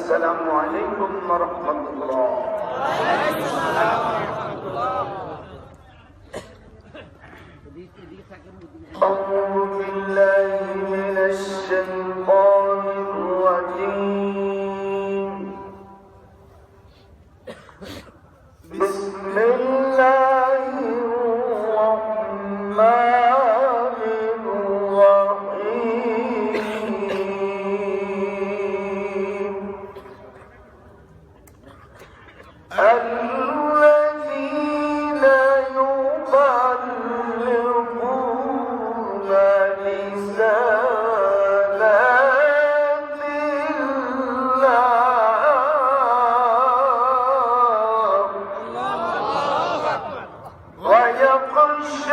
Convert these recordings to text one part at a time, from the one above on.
السلام عليكم ورحمة الله. أعوذ بالله من الشيطان الرجيم. بسم الله الرحمن الرحيم. الذين يبلغون رسالات الله ويخشونه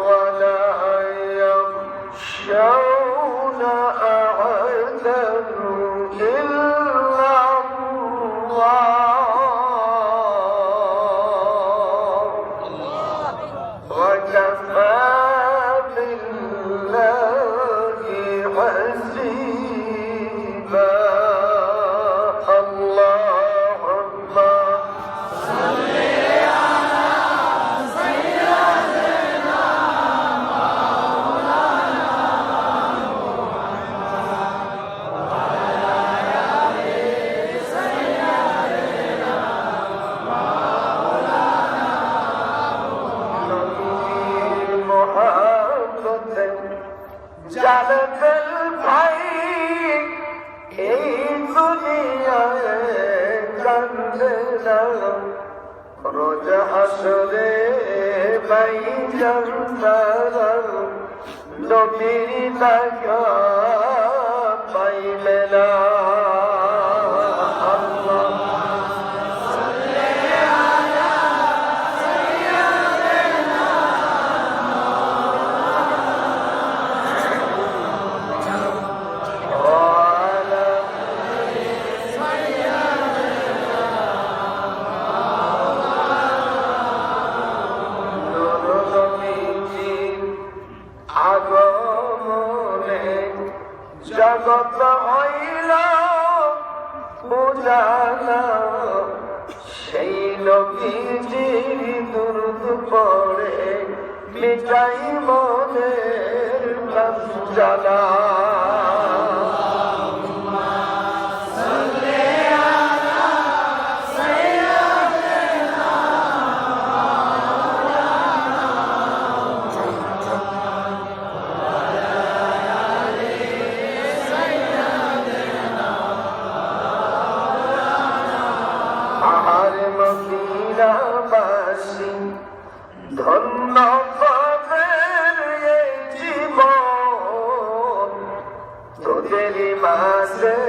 ولا يخشون أحدا إلا الله وكفى بالله حسيبا. اللهم জালাল ভাই এই দুনিয়ায় কান্দে না, রোজ হাসরে বাইজান তারা নবীর দেখা পাইবে না। জগত হইল উজালা, সেই নবীজির দুরূদ পড়ে মিটাই মনের জ্বালা। ধন্য পাবেন এই জীবন, তোদের মাঝে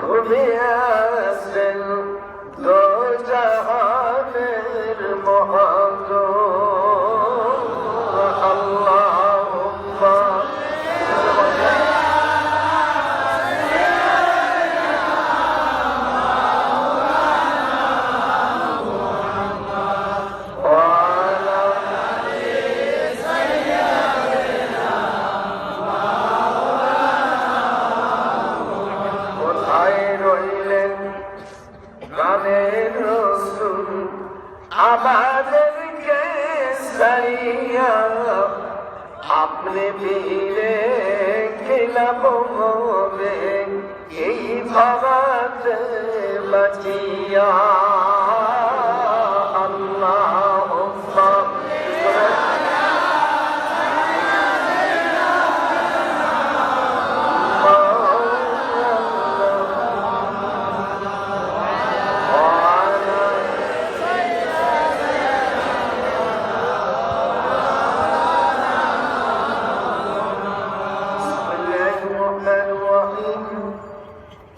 ঘুমিয়ে আসেন দো জাহানের মহাজন। আল্লাহুম্মা আমাদেরকে সাইয়া আপনি বীরে খিলাফ হবে এই ভাবাতে বাঁচিয়া। আল্লাহুম্মা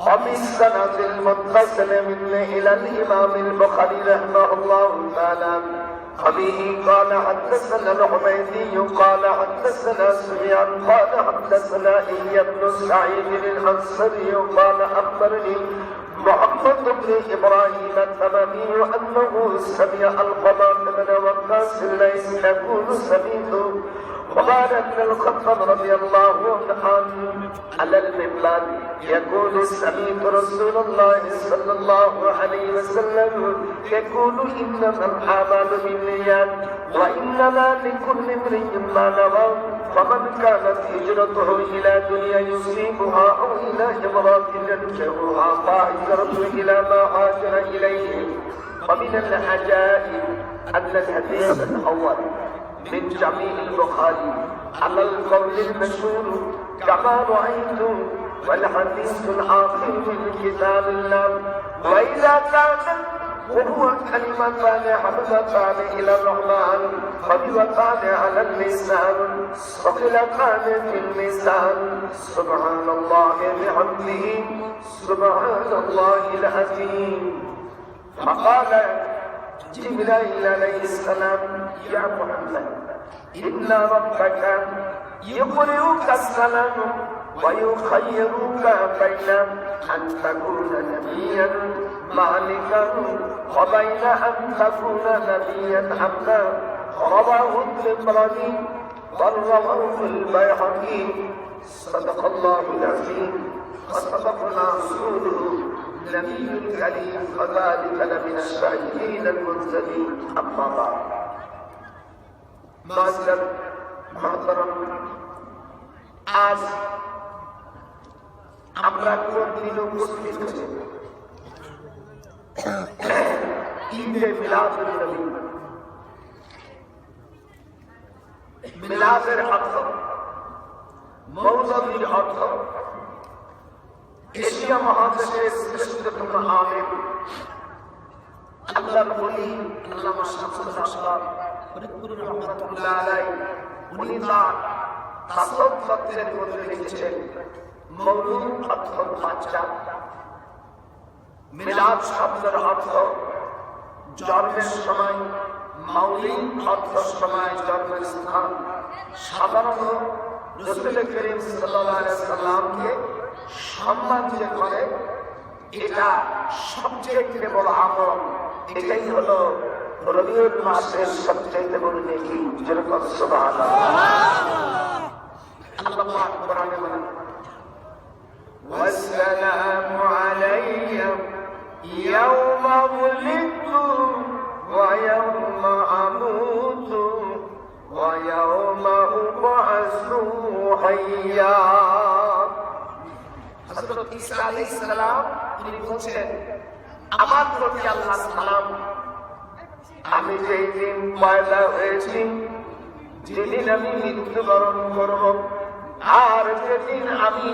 وبالسند المتصل منه إلى الإمام البخاري رحمه الله تعالى وبه قال حدثنا الحميدي قال حدثنا سفيان قال حدثنا يحيى بن سعيد الأنصاري قال أخبرني محمد بن إبراهيم التمامي أنه سمع القمة بن وقاص الليث يقول سمعت عمر بن الخطاب رضي الله عنه على المنبر يقول سمعت رسول الله صلى الله عليه وسلم يقول إنما الأعمال بالنيات وإنما لكل امرئ ما نوى فمن كانت هجرته إلى دنيا يصيبها أو إلى امرأة ينكحها فهجرته إلى ما هاجر إليه. ومن العجائب أن الحديث الأول من جميع البخاري على القول المشهور كما رأيت والحديث الآخر من كتاب الله وإذا كان وهو كلمتان حبيبتان إلى الرحمن حبيبتان على اللسان ثقيلتان في الميزان سبحان الله بحمده سبحان الله العظيم. فقال جبرائيل عليه السلام يا محمد إن ربك يقرئك السلام ويخيرك بين أن تكون نبيا مالكا وبين أن تكون نبيا عبدا. رواه الطبراني ورواه البيهقي. صدق الله العظيم وصدقنا رسوله النبي الكريم وذلك لمن الشاهدين المرسلين. أما بعد معاشر محترم আজ আমরা কোনদিন উপস্থিত হয়েছি ঈদে মিলাদুন নবী। মিলাদের অর্থ মৌলুদের অর্থ এশিয়া মহাদেশের শ্রেষ্ঠতম আলেম আল্লাহর ওলি আল্লামা শামসুল হাসান ফরিদপুর রহমাতুল্লাহ আলাইহি উনি তার তাসাউফ তত্ত্বের মধ্যে লিখেছেন মৌলুদ অর্থ বাচ্চা, মিলাদ শব্দের অর্থ জন্মের সময়, মাউলিদ অর্থ সময় জন্মের স্থান। সাধারণত রাসূল করিম সাল্লাল্লাহু আলাইহি সাল্লামকে সম্মান যে করে এটা সবচেয়ে বড় আমল। এটাই হলো রবিউল মাসের সবচেয়ে বড় নেকি। যেরকম সুবহানাল্লাহ। আল্লাহ পাক কোরআনে বলেন ওয়াসসালামু আলাইয়া ইয়াওমা উলিদতু ওয়া ইয়াওমা আমুতু ওয়া ইয়াওমা উবআসু হাইয়া। হযরত ঈসা আলাইহিস সালাম তিনি বলেন আমার প্রতি আল্লাহর সালাম, আমি যেই দিন পয়দা হয়েছি, যেদিন আমি মৃত্যুবরণ করব, আর যেদিন আমি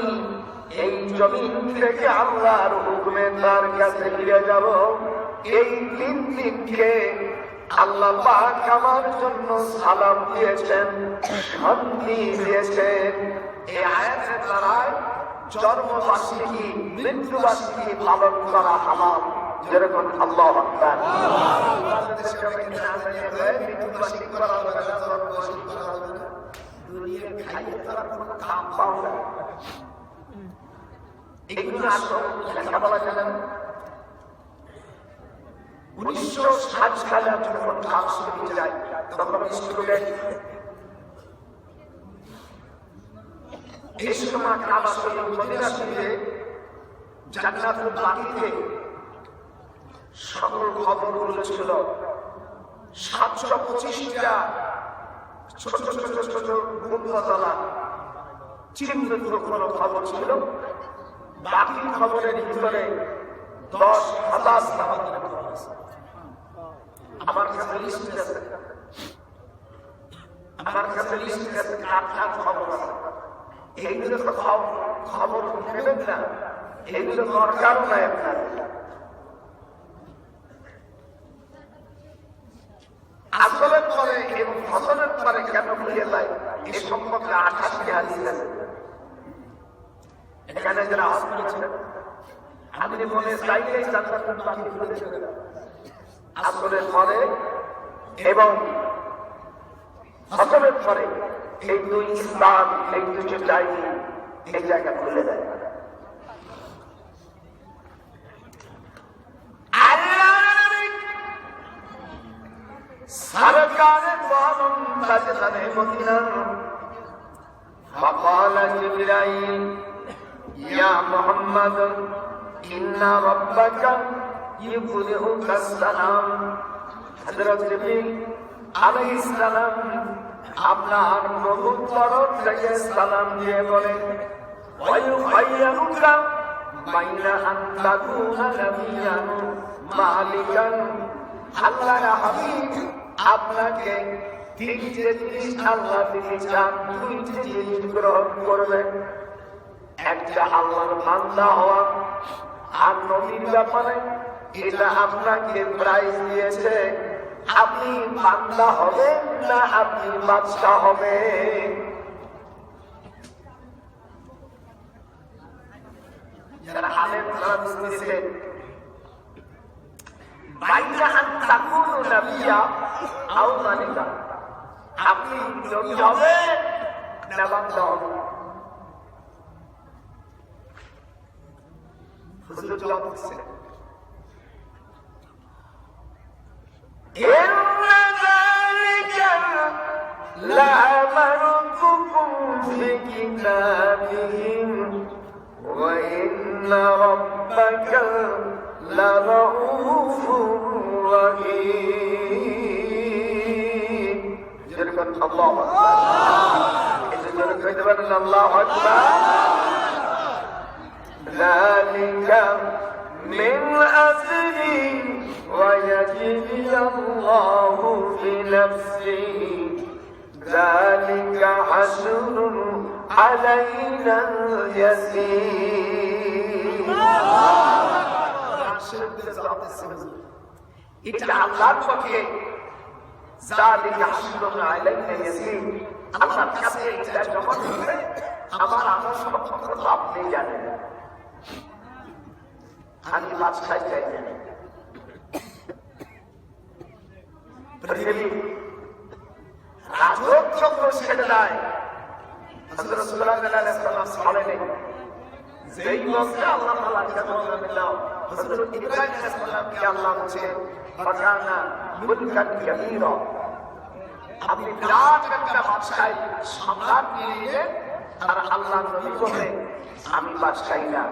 এই জমিন থেকে আল্লাহর হুকুমে তার কাছে ফিরে যাব, এই তিন দিনকে আল্লাহ পাক আমার জন্য সালাম দিয়েছেন, শান্তি দিয়েছেন। এই আয়াতের দ্বারা জন্মবার্ষিকী মৃত্যুবার্ষিকী পালন করা হালাল। যেরকম আল্লাহু আকবার। এগুলো লেখাপড়া জানেন। 1960 সালে যখন ভার্সিটি যাই তখন স্টুডেন্ট, এই সময় কাবা শরীফ মদিনা শরীফে জান্নাতুল বাকিতে সকল খবরগুলো ছিল। 725টা ছোট ছোট ছোট ছোট গুম্বদওয়ালা চিহ্নিত কোনো খবর ছিল। বাকি খবরের ভিতরে 10,000 সাহাবীর খবর আছে। আমার কাছে লিস্ট আছে, আমার কাছে লিস্ট আছে, কার খবর আছে। এইগুলো তো খবর নেবেন না, এইগুলো দরকারও নাই আপনার। আসলের পরে এবং ফসলের পরে কেন ভুলে যায় এ সম্পর্কে 28টি হাদিস আছে। এখানে যারা হজ করেছেন আপনি মনে চাইলেই জান্নাতুল বাকি খুলে দেবেন। আসলের পরে এবং ফসলের পরে এই দুই স্থান, এই দুটো জায়গা, এই জায়গা খুলে দেয়। বাজারে মদিনা فقال جبرائيل يا محمد إن ربك يقرئك السلام حضرت جبريل আলাইহিস সালাম আপনার প্রভুর তরফ থেকে সালাম দিয়ে বলেন ওয়ায়ুখাইয়ুকা বাইনা আন তাকুনা নাবিয়ান মালিকান আল্লাহর হাবিব আপনাকে তিনটে জিনিস আল্লাহ দিতে চান, দুইটি জিনিস গ্রহণ করবেন। একটা আল্লাহর বান্দা হওয়া, আর নবীর ব্যাপারে এটা আপনাকে প্রাইজ দিয়েছে, আপনি বান্দা হবেন না আপনি বাদশা হবেন। যারা আলেম তারা বুঝতেছেন বাইনা আন তাকুনু নাবিয়া আও মালিকা, আপনি নবী হবেন না বান্দা হবেন। হুজুর জবাব দিচ্ছেন ইন্না যালিকা লা'মারুকুম ফি কিতাবিহিম ওয়া ইন্না রাব্বাকা লারাউফুর রাহিম। যেরকম আল্লাহু আকবার, এটা যেরকম কইতে পারেন আল্লাহু আকবার। যালিকা মিন আসরি ওয়া ইয়াজিদি আল্লাহু ফি নাফসিহি যালিকা হাসরুন আলাইনা ইয়াসীর। এটা আল্লাহর পক্ষে যালিকা হাসরুন আলাইনা ইয়াসীর, আল্লাহর কাছে এটা জমা দিতে আমার আমল সম্পর্কে আপনি জানেন, আমি বাদশাহ চাই না। পৃথিবী রাজত্ব ছেড়ে দেয়। হযরত সুলাইমান আলাইহিস সালাম বলেন যেই লোককে আল্লাহ তাআলা জন্ম দিলেন, হযরত ইব্রাহিম আলাইহিস সালামকে আল্লাহ বলেন ফাকানা মুলকান কাবীরা, আপনি বিরাট একটা বাদশাহী সম্রাট নিয়ে, আর আল্লাহ নবী বলেন আমি বাদশাহী না।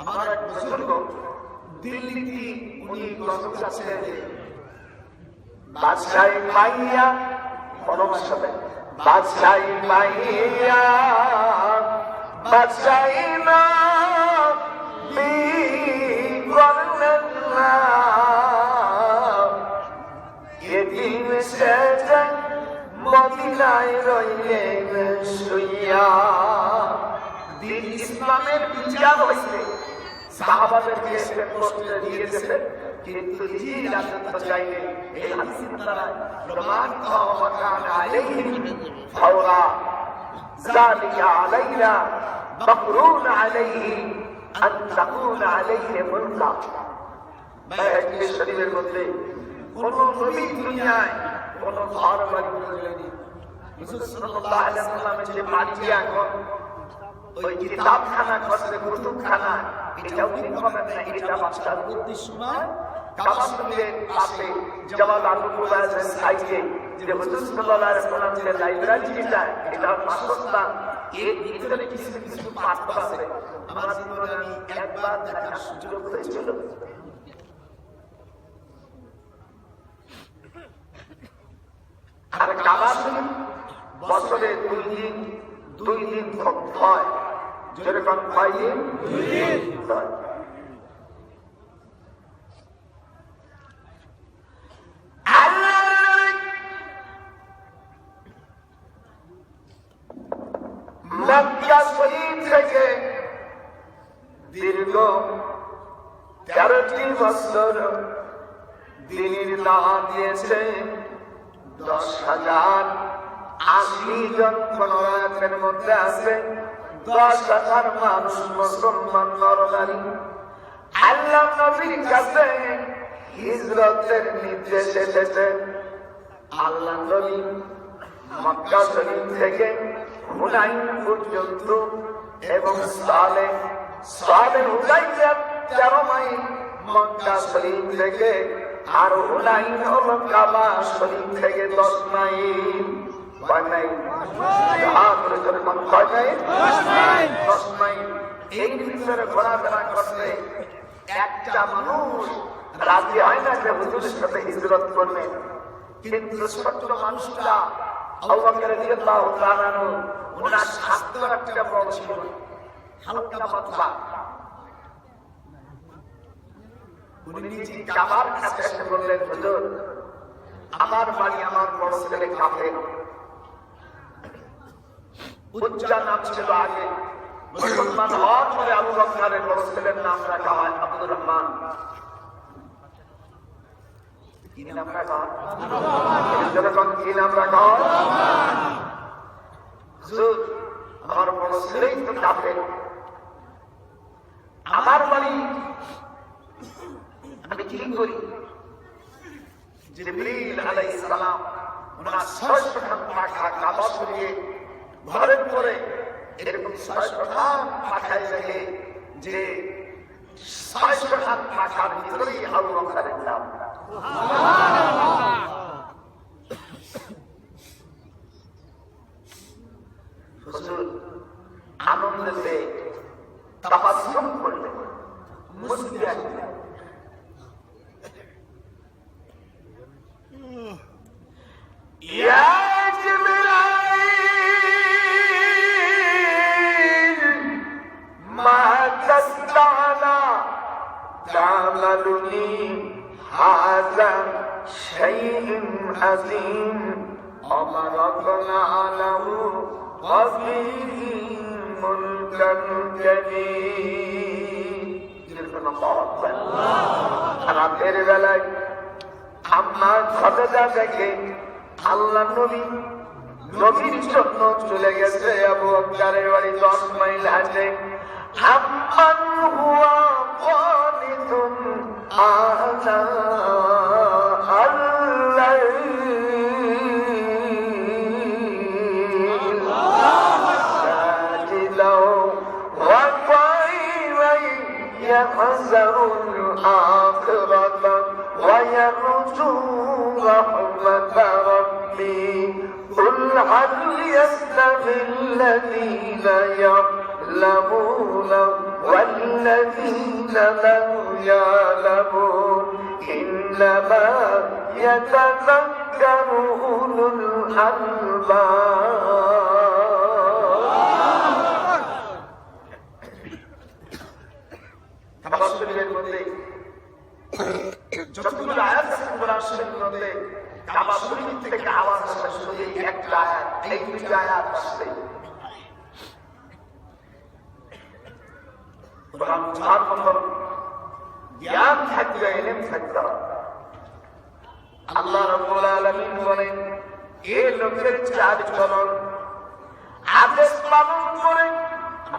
আমার এক বুজুর্গ দিল্লিতে উনি গজল গাচ্ছেন, বাদশাহী পাইয়া পরমাশ হবে, বাদশাহী পাইয়া বাদশাহী না করলেন না, এদিন সেজে মদিনায় রইলেন শুইয়া। দিন ইসলামের বিচার হইছে, সাহাবাদেরকে প্রশ্ন দিয়েছে, কিন্তু নিজেই রাজত্ব চাইলে এই হাদিসের দ্বারা প্রমাণিত হওয়া কানা আলাইহিম ফাওরা যালিকা আলাইনা মাকরুন আলাইহি আন তাকুনা আলাইহি মুলকা। বাইরে শরীরের মধ্যে কোন নবী দুনিয়ায় কোন ঘর বাড়ি করেনি। রাসূল সাল্লাল্লাহু আলাইহি ওয়াসাল্লামের যে বাড়িটা এখন ওই কিতাবখানা করছে, কুতুবখানা, এটাও ঠিক হবে না, এটা বাদশার উদ্দেশ্য নয়। কাবাতুলের পাশে জামাল আল-মুবাজ্জাল সাইডে যে হুজুর সাল্লাল্লাহু আলাইহি ওয়াসাল্লাম যে লাইব্রেরি যেটা, এটা মাসুদা, এর ভিতরে কিছু কিছু পাঠ আছে আমার জীবনে আমি একবার দেখার সুযোগ হয়েছিল। আর কাবাতুল বছরে দুই দিন হয়, যেরকম কয়দিন? 2 দিন হয়। মক্কা শরীফ থেকে দীর্ঘ 13টি বছর দিনের দাওয়াত দিয়েছে। 10,080 জন কোরআনের মধ্যে আছে, 10,000 মানুষ মুসলমান নরনারী আল্লাহ নবীর কাছে হিজরতের নির্দেশ এসেছে। আল্লাহ নবী মক্কা শরীফ থেকে হুনাইন পর্যন্ত এবং সালে হুদাইবিয়া 13 মাইল, মক্কা শরীফ থেকে আর হুনাইন হলো কাবা শরীফ থেকে 10 মাইল। কয় মাইল? কয় মাইল? 10 মাইল। এই ভিতরে ঘোরাফেরা করতে একটা মানুষ রাজি হয় না যে হুজুরের সাথে হিজরত করবে, কিন্তু ছোট্ট মানুষটা আবু বকর রাদিয়াল্লাহু তাআলা আনহু ওনার স্বাস্থ্য একটা বড় ছিল, হালকা পাতলা। উনি নিজে কাবার কাছে এসে বললেন, হুজুর আমার বাড়ি, আমার বড় ছেলে কাফের। উজ্জা নাম ছিল আগে, মুসলমান হওয়ার পরে আবু বকরের বড় ছেলের নাম রাখা হয় আব্দুর রহমান। কি নাম রাখা হয়? কি নাম রাখা হয়? হুজুর আমার বড় ছেলেই তো কাফের, আমার বাড়ি, আমি কি করি? জিবরিল আলাইহিস সালাম ওনার 600 খান পাখা কাবা শরীফে ঘরের পরে এরকম 600 খান পাখায় রেখে, যে 600 খান পাখার ভিতরেই আবু বকরের নাম। হুজুর আনন্দে তাবাসসুম করলেন, মুস্কি আসলেন। ইয়া জিবরাইল মা তাসতানা তা'মালুনি হাযা শাইউন আযীম আমারাকনা আলাহু ওয়া ফীহি মুলকান কাবীর। রাতের বেলায় আম্মা খাদিজা দেখে আল্লাহ নবী নবীর জন্য চলে গেছে আবু বকরের বাড়ি 10 মাইল হাঁটে। আম্মান হুয়া কানিতুন আনা আল্লাইল সাজিদাও ওয়া কাইমান ইয়াহজারুল আখিরাতা ওয়া ইয়ারজু رحمة ربي قل هل يستوي الذين يعلمون والذين لا يعلمون إنما يتذكر أولو الألباب। যতগুলো আয়াত আছে কোরআন শরীফের মধ্যে, কাবা শরীফ থেকে আওয়াজ আসে শুধু এই একটা আয়াত, এই দুইটা আয়াত আসছে। কোরআন চার নম্বর জ্ঞান থাকবে, ইলম থাকবে। আল্লাহ রাব্বুল আলামিন বলেন, এই লোকের চার চরণ আদেশ পালন করে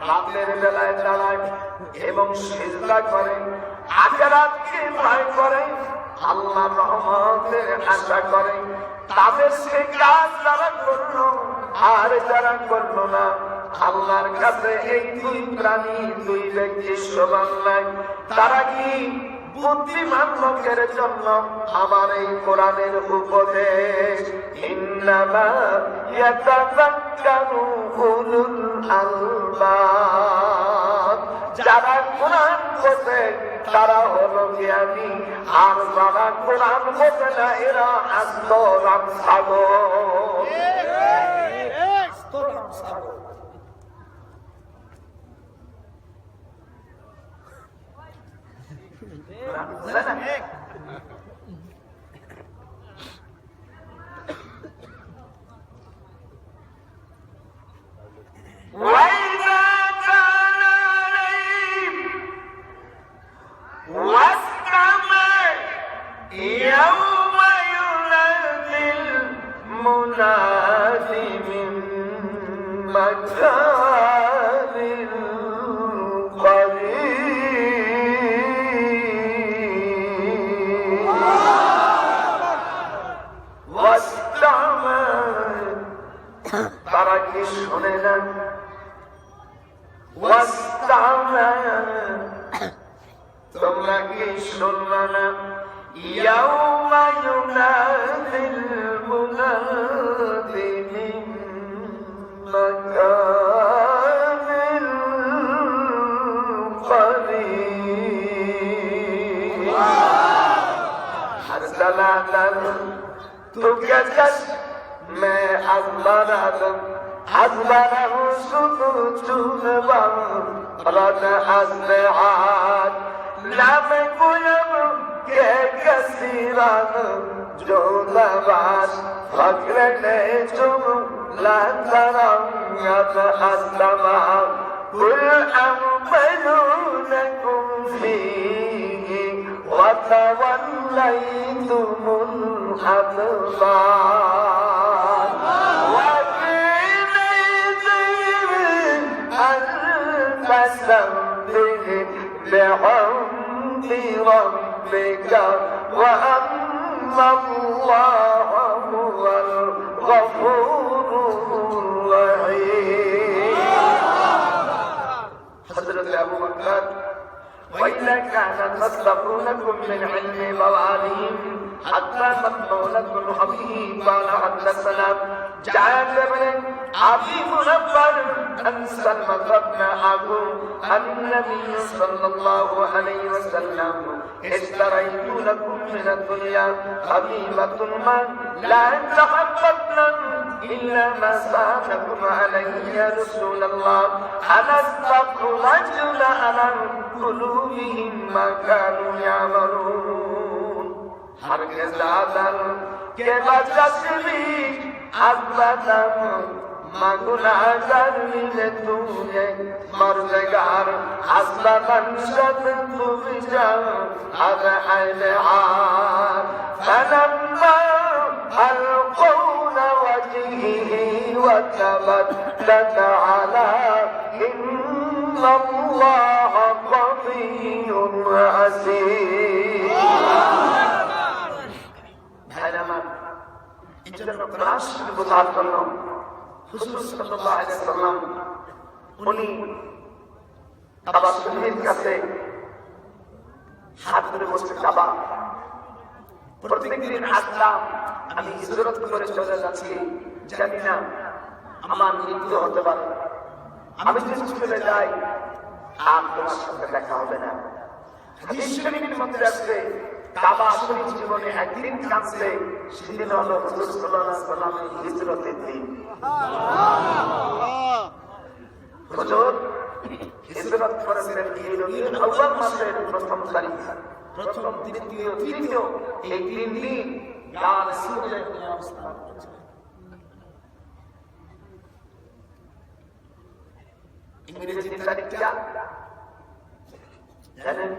রাতের বেলায় দাঁড়ায় এবং সিজদা করে, আখিরাতকে ভয় করে, আল্লাহর রহমতের আশা করে, তাদের সে কাজ যারা করলো আর যারা করলো না, আল্লাহর কাছে এই দুই প্রাণী, দুই ব্যক্তি সমান নাই। তারা কি বুদ্ধিমান লোকের জন্য আমার এই কোরআনের উপদেশ, ইন্নামা ইয়াতাযাক্কারু উলুল আলবাব, যারা কোরআন বোঝে তারা হলো জ্ঞানী, আর যারা কোরআন বোঝে না এরা আস্তরাম সাগর। তারা কি শোনে না? তোমরা কি শুনবে না? يوم ينادي المناد من مكان قريب حسنة تكتش ما أخبرهم حسبه سكوت نبر رد أسمعات لم يكن كثيرا جولباس فكر نجم لا ترم يتحسما قل أمنونكم فيه وتوليتم الأدبار وفي فسبح بحمد ربك وأن الله هو الغفور الرحيم. حضرت أبو بكر وإذا كان تصدقونكم من علم مواليهم حتى مضمونكم به قال حدثنا جابر بن أبي منبر أن سلمة بن أبو عن النبي صلى الله عليه وسلم اشتريت لكم من الدنيا حبيبة ما لا تحببنا إلا ما سألكم عليه يا رسول الله أنا استخرج على قلوبهم ما كانوا يعملون هرگز آدم کے بچت بھی ابداً مگناہگر ملے تجھے مردگار حسبتاً شد تو بجا از اہل حال فلما القون وجهه وتبدد على إن الله قوي عزيز. হুজুর সাল্লাল্লাহু আলাইহি ওয়াসাল্লাম উনি কাবা শরীফের কাছে হাত ধরে বসে কাবা প্রত্যেকদিন আসলাম আমি হিজরত করে চলে যাচ্ছি জানি না আমার মৃত্যু হতে পারে আমি যদি চলে যাই আর তোমার সাথে দেখা হবে না। হাদিস শরীফের মধ্যে আছে কাবা শরীফ জীবনে একদিন কাঁদছে সেদিন হলো হুজুর সাল্লাল্লাহু আলাইহি ওয়াসাল্লামের হিজরতের দিন। হুজুর হিজরত করেছিলেন এই রবিউল আউয়াল মাসের প্রথম তারিখ, প্রথম দ্বিতীয় তৃতীয় এই তিন দিন ইয়া রাসূলুল্লাহ অবস্থান করেছেন। ইংরেজি তারিখটা জানেন?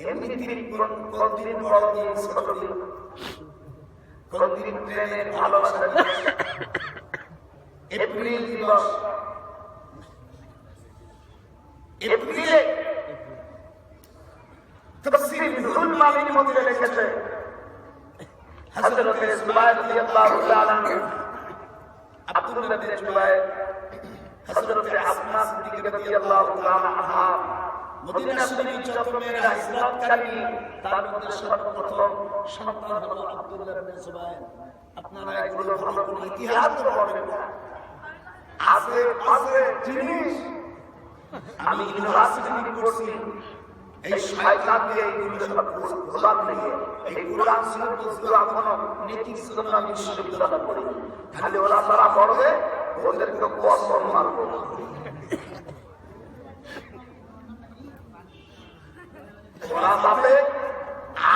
এমনিতে কোনদিন বড় দিন ছোট দিন, কোনদিন প্রেমের ভালোবাসার দিন, এপ্রিল দিবস। এপ্রিলে তাফসীর নুরুল মামির মধ্যে লিখেছে হযরত জুবায়ের রাদিয়াল্লাহু তাআলা আনহু আব্দুল্লাহ বিন জুবায়ের হযরত আসমা সিদ্দিকা রাদিয়াল্লাহু তাআলা আনহা মদিনা শরীফ যত মেয়েরা হিজরতকারী তার মধ্যে সর্বপ্রথম সন্তান হলো আব্দুল্লাহ বিন জুবায়ের। আপনারা এগুলো ভালো করে ইতিহাস পড়বেন, আছে আছে জিনিস আমি ইউনিভার্সিটি পড়ছি এই শয়তান দিয়ে এইগুলো সব গোলাম নেই। এই কোরআন সুন্নাত গুলো এখনো নীতির জন্য আমি বিশ্ববিদ্যালয় পড়ি, খালি ওরা তারা পড়বে ওদেরকে কসম মারবো। ওরা ভাবে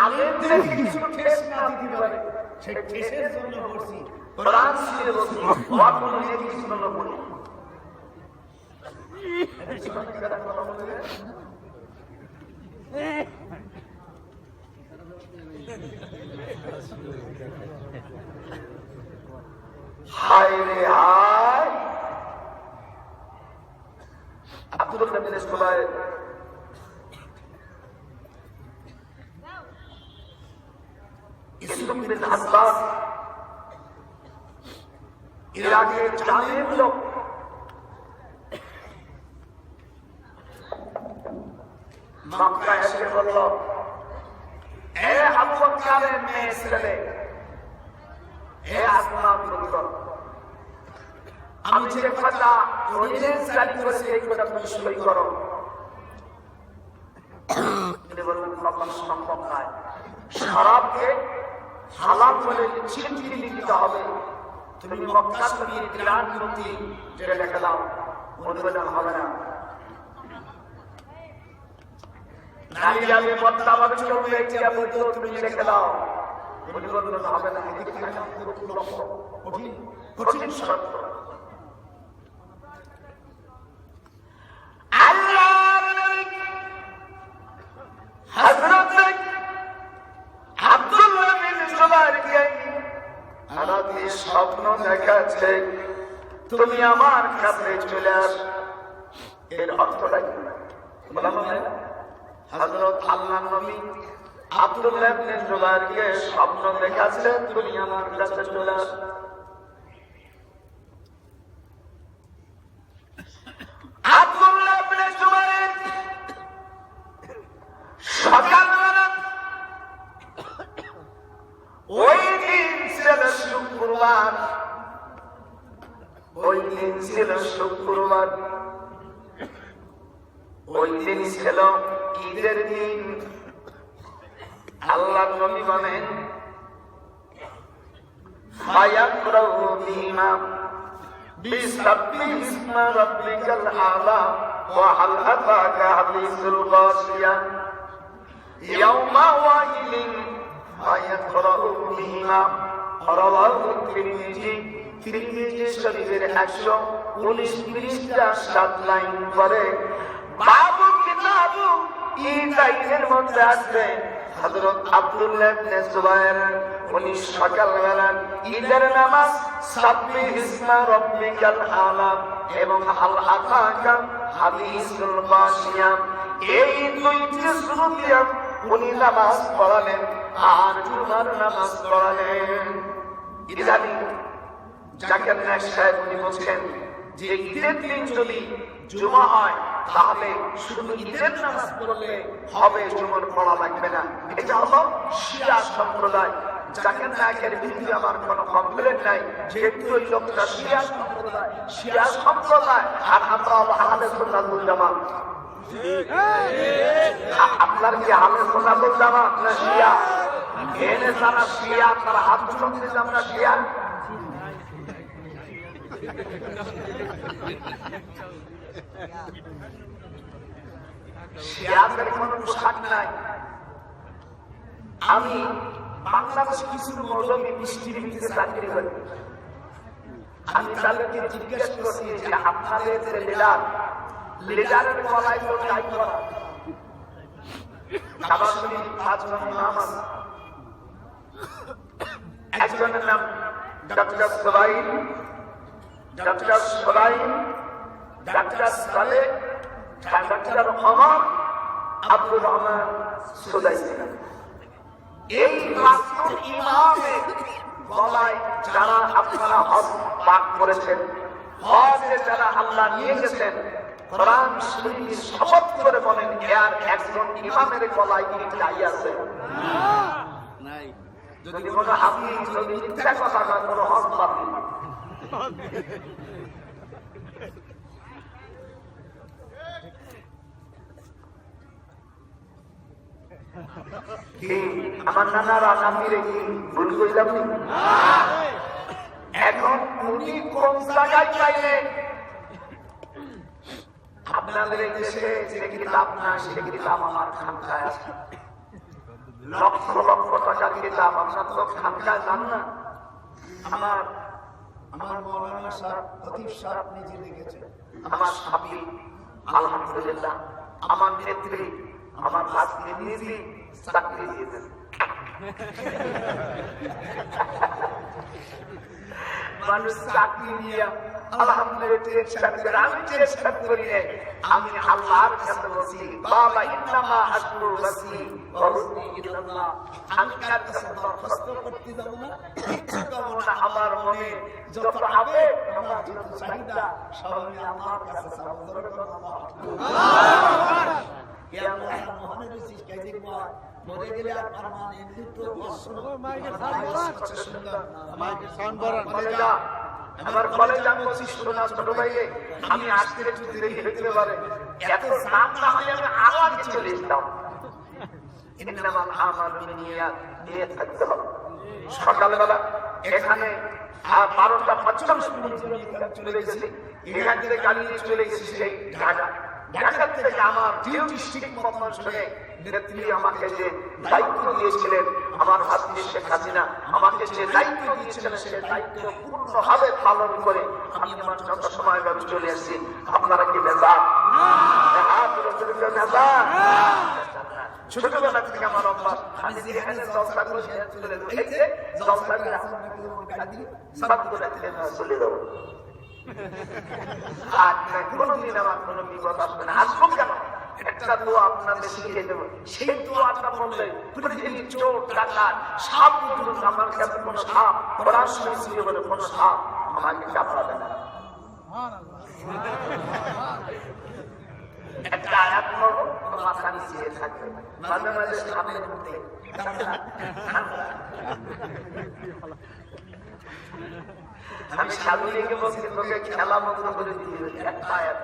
আলেমদের কিছু ঠেস না দিতে পারে, সেই ঠেসের জন্য পড়ছি কোরআন শিখে বসি, ওরা কোনো নীতির জন্য পড়ি। হায় রে হায়, আব্দুল্লাহ বিন জুবায়ের ইসলাম বিন আব্বাস ইরাকের জালিম লোক, মক্কায় এসে বলল, এ আবু বকরের মেয়ে ছেলে, এ আসমার পুত্র, আমি যে কথা অর্ডিন্যান্স জারি করেছি এই কথা তুমি সই করো। তিনি বললেন, কখনো সম্ভব নয়, শরাবকে হালাল বলে চিঠি লিখতে হবে, তুমি মক্কা শরীফের কিরাত মন্ত্রী যেটা লিখে দাও। উনি বললেন, হবে না, নারী যাবে মত্তাবাদ চলবে এটা বলতো, তুমি লিখে দাও। উনি বললেন, হবে না, কঠিন শর্ত। স্বপ্ন দেখাচ্ছে তুমি আমার কাছে চলে আস। এর অর্থটা কি? হযরত আল্লাহর নবী আব্দুল্লাহ ইবনে জুবাইরকে স্বপ্ন দেখাচ্ছেন তুমি আমার কাছে চলে আস। আব্দুল্লাহ ইবনে জুবাইর সকালবেলা, ওই দিন ছিল শুক্রবার, ওই দিন ছিল শুক্রবার, ওই দিন ছিল ঈদের দিন। আল্লাহর নবী বলেন, ফায়াকরাউ বিমা বিসাব্বিহি ইসমা রাব্বিকাল আ'লা ওয়া হাল আতাকা হাদিসুল গাশিয়া ইয়াওমা ওয়াইলিন ফায়াকরাউ বিমা রাওয়াহু তিরমিজি। তিরমিজি শরীফের 119 পৃষ্ঠা 7 লাইন পরে বাবু কিতাবু ঈদাইনের মধ্যে আসবে হযরত আব্দুল্লাহ ইবনে জুবাইর উনি সকালবেলা ঈদের নামাজ সাব্বিহ ইসমা রাব্বিকাল আ'লা এবং হাল আতাকা হাদিসুল গাশিয়া এই দুইটি সূরা উনি নামাজ পড়ালেন আর জুমার নামাজ পড়ালেন। ইদানি জাকির নায়েক সাহেব উনি বলছেন যে ঈদের দিন যদি জুমা হয় তাহলে শুধু ঈদের নামাজ পড়লে হবে, জুমার পড়া লাগবে না। এটা হলো শিয়া সম্প্রদায়। জাকির নায়েকের বিরুদ্ধে আমার কোনো কমপ্লেন নাই, যেহেতু ওই লোকটা শিয়া সম্প্রদায় আর আমরা হলো আহলে সুন্নাত ওয়াল জামাত। আপনার কি আহলে সুন্নাত ওয়াল জামাত না শিয়া? এনে যারা শিয়া তারা হাত তুলতে আমরা শিয়া। শিয়াদের কোনো পোশাক নাই। আমি বাংলাদেশে কিছু মৌলবী মিষ্টির ভিতরে চাকরি করি। আমি তাদেরকে জিজ্ঞেস করছি যে আপনাদের যে লিডারের গলায় তো টাই করা, কাবাসুনি 5 জন নাম আছে। একজনের নাম doctor Sulaim, doctor Saleh, doctor Omar Abdur Rahman Sudaisi. এই রাসূল ইমামের গলায় যারা আপনারা হজ পাক করেছেন, হজে যারা আল্লাহ নিয়ে গেছেন, কোরআন শরীফ শপথ করে বলেন এর একজন ইমামের গলায় কি টাই আছে? নাই। যদি কোনো আপনি যদি মিথ্যা কথা না কোনো হজ বাতিল। আমার নানারা নামিরে কি ভুল কইলাম নি? এখন উনি কোন জায়গায় চাইলেন? আপনাদের এই দেশে যে কিতাব না সে কিতাব আমার খানকায় আছে, লক্ষ লক্ষ টাকার কিতাব আপনার তো খানকায় যান না। আমার মৌলানা সাহেব খতিব সাহেব নিজে লিখেছেন, আমার সাবি আলহামদুলিল্লাহ আমার নেত্রী আমার ভাগ্নে নিজে চাকরি দিয়েছেন। মানুষ চাকরি নিয়ে আলহামদুলিল্লাহ আমি চেষ্টা করি, আমি আল্লাহর কাছে বলছি বাবা ইন্নামা আশকুরু রাসি ওয়া হুসনি ইল্লাল্লাহ। আমি কার কাছে দরখাস্ত করতে যাব না, কিছু করব না। আমার মনে যত আবেগ, আমার যত চাহিদা সব আমি আল্লাহর কাছে চাইব। হে আল্লাহ মহানে দিছিস কাজে কর মরে গেলে আর পারমান এমনি তো মাইকের সাউন্ড বাড়ান আমার কলেজে আমি শোনা ছোট ভাইকে আমি আসতে একটু দেরি হতে পারে এত নাম না হলে আমি আরো আগে চলে যেতাম ইন্নামাল আমালু বিনিয়াত নিয়ে থাকতে হবে সকালবেলা এখানে 12:55 চলে গেছি এখান থেকে গাড়ি নিয়ে চলে গেছি সেই ঢাকা থেকে আমার ডিউটি ঠিক মতন শুনে নেত্রী আমাকে যে দায়িত্ব দিয়েছিলেন আমার হাতে শেখ হাসিনা আমাকে যে দায়িত্ব দিয়েছিলেন সে দায়িত্ব পূর্ণভাবে পালন করে আমি আমার যত সময় ভাবে চলে এসেছি আপনারা কি বেজার ছোটবেলা থেকে আমার অভ্যাস আমি যেখানে জলসা করে চলে যাবো এই যে জলসা করে চলে যাবো আর কোনদিন আমার কোনো বিপদ আসবে না আসবো কেন একটা দোয়া আপনাদের শিখিয়ে দেবো সেই দোয়াটা বললে পৃথিবীর চোর ডাকাত সাপ পর্যন্ত আমার কাছে কোনো সাপ পরামর্শ বলে কোনো সাপ আমাকে কামড়াবে না একটা আয়াত পড়ো মাথা নিচে থাকবে মাঝে মাঝে সামনের মধ্যে আমি সাধু লেগে বলছি তোকে খেলা বন্ধ করে দিয়ে একটা আয়াত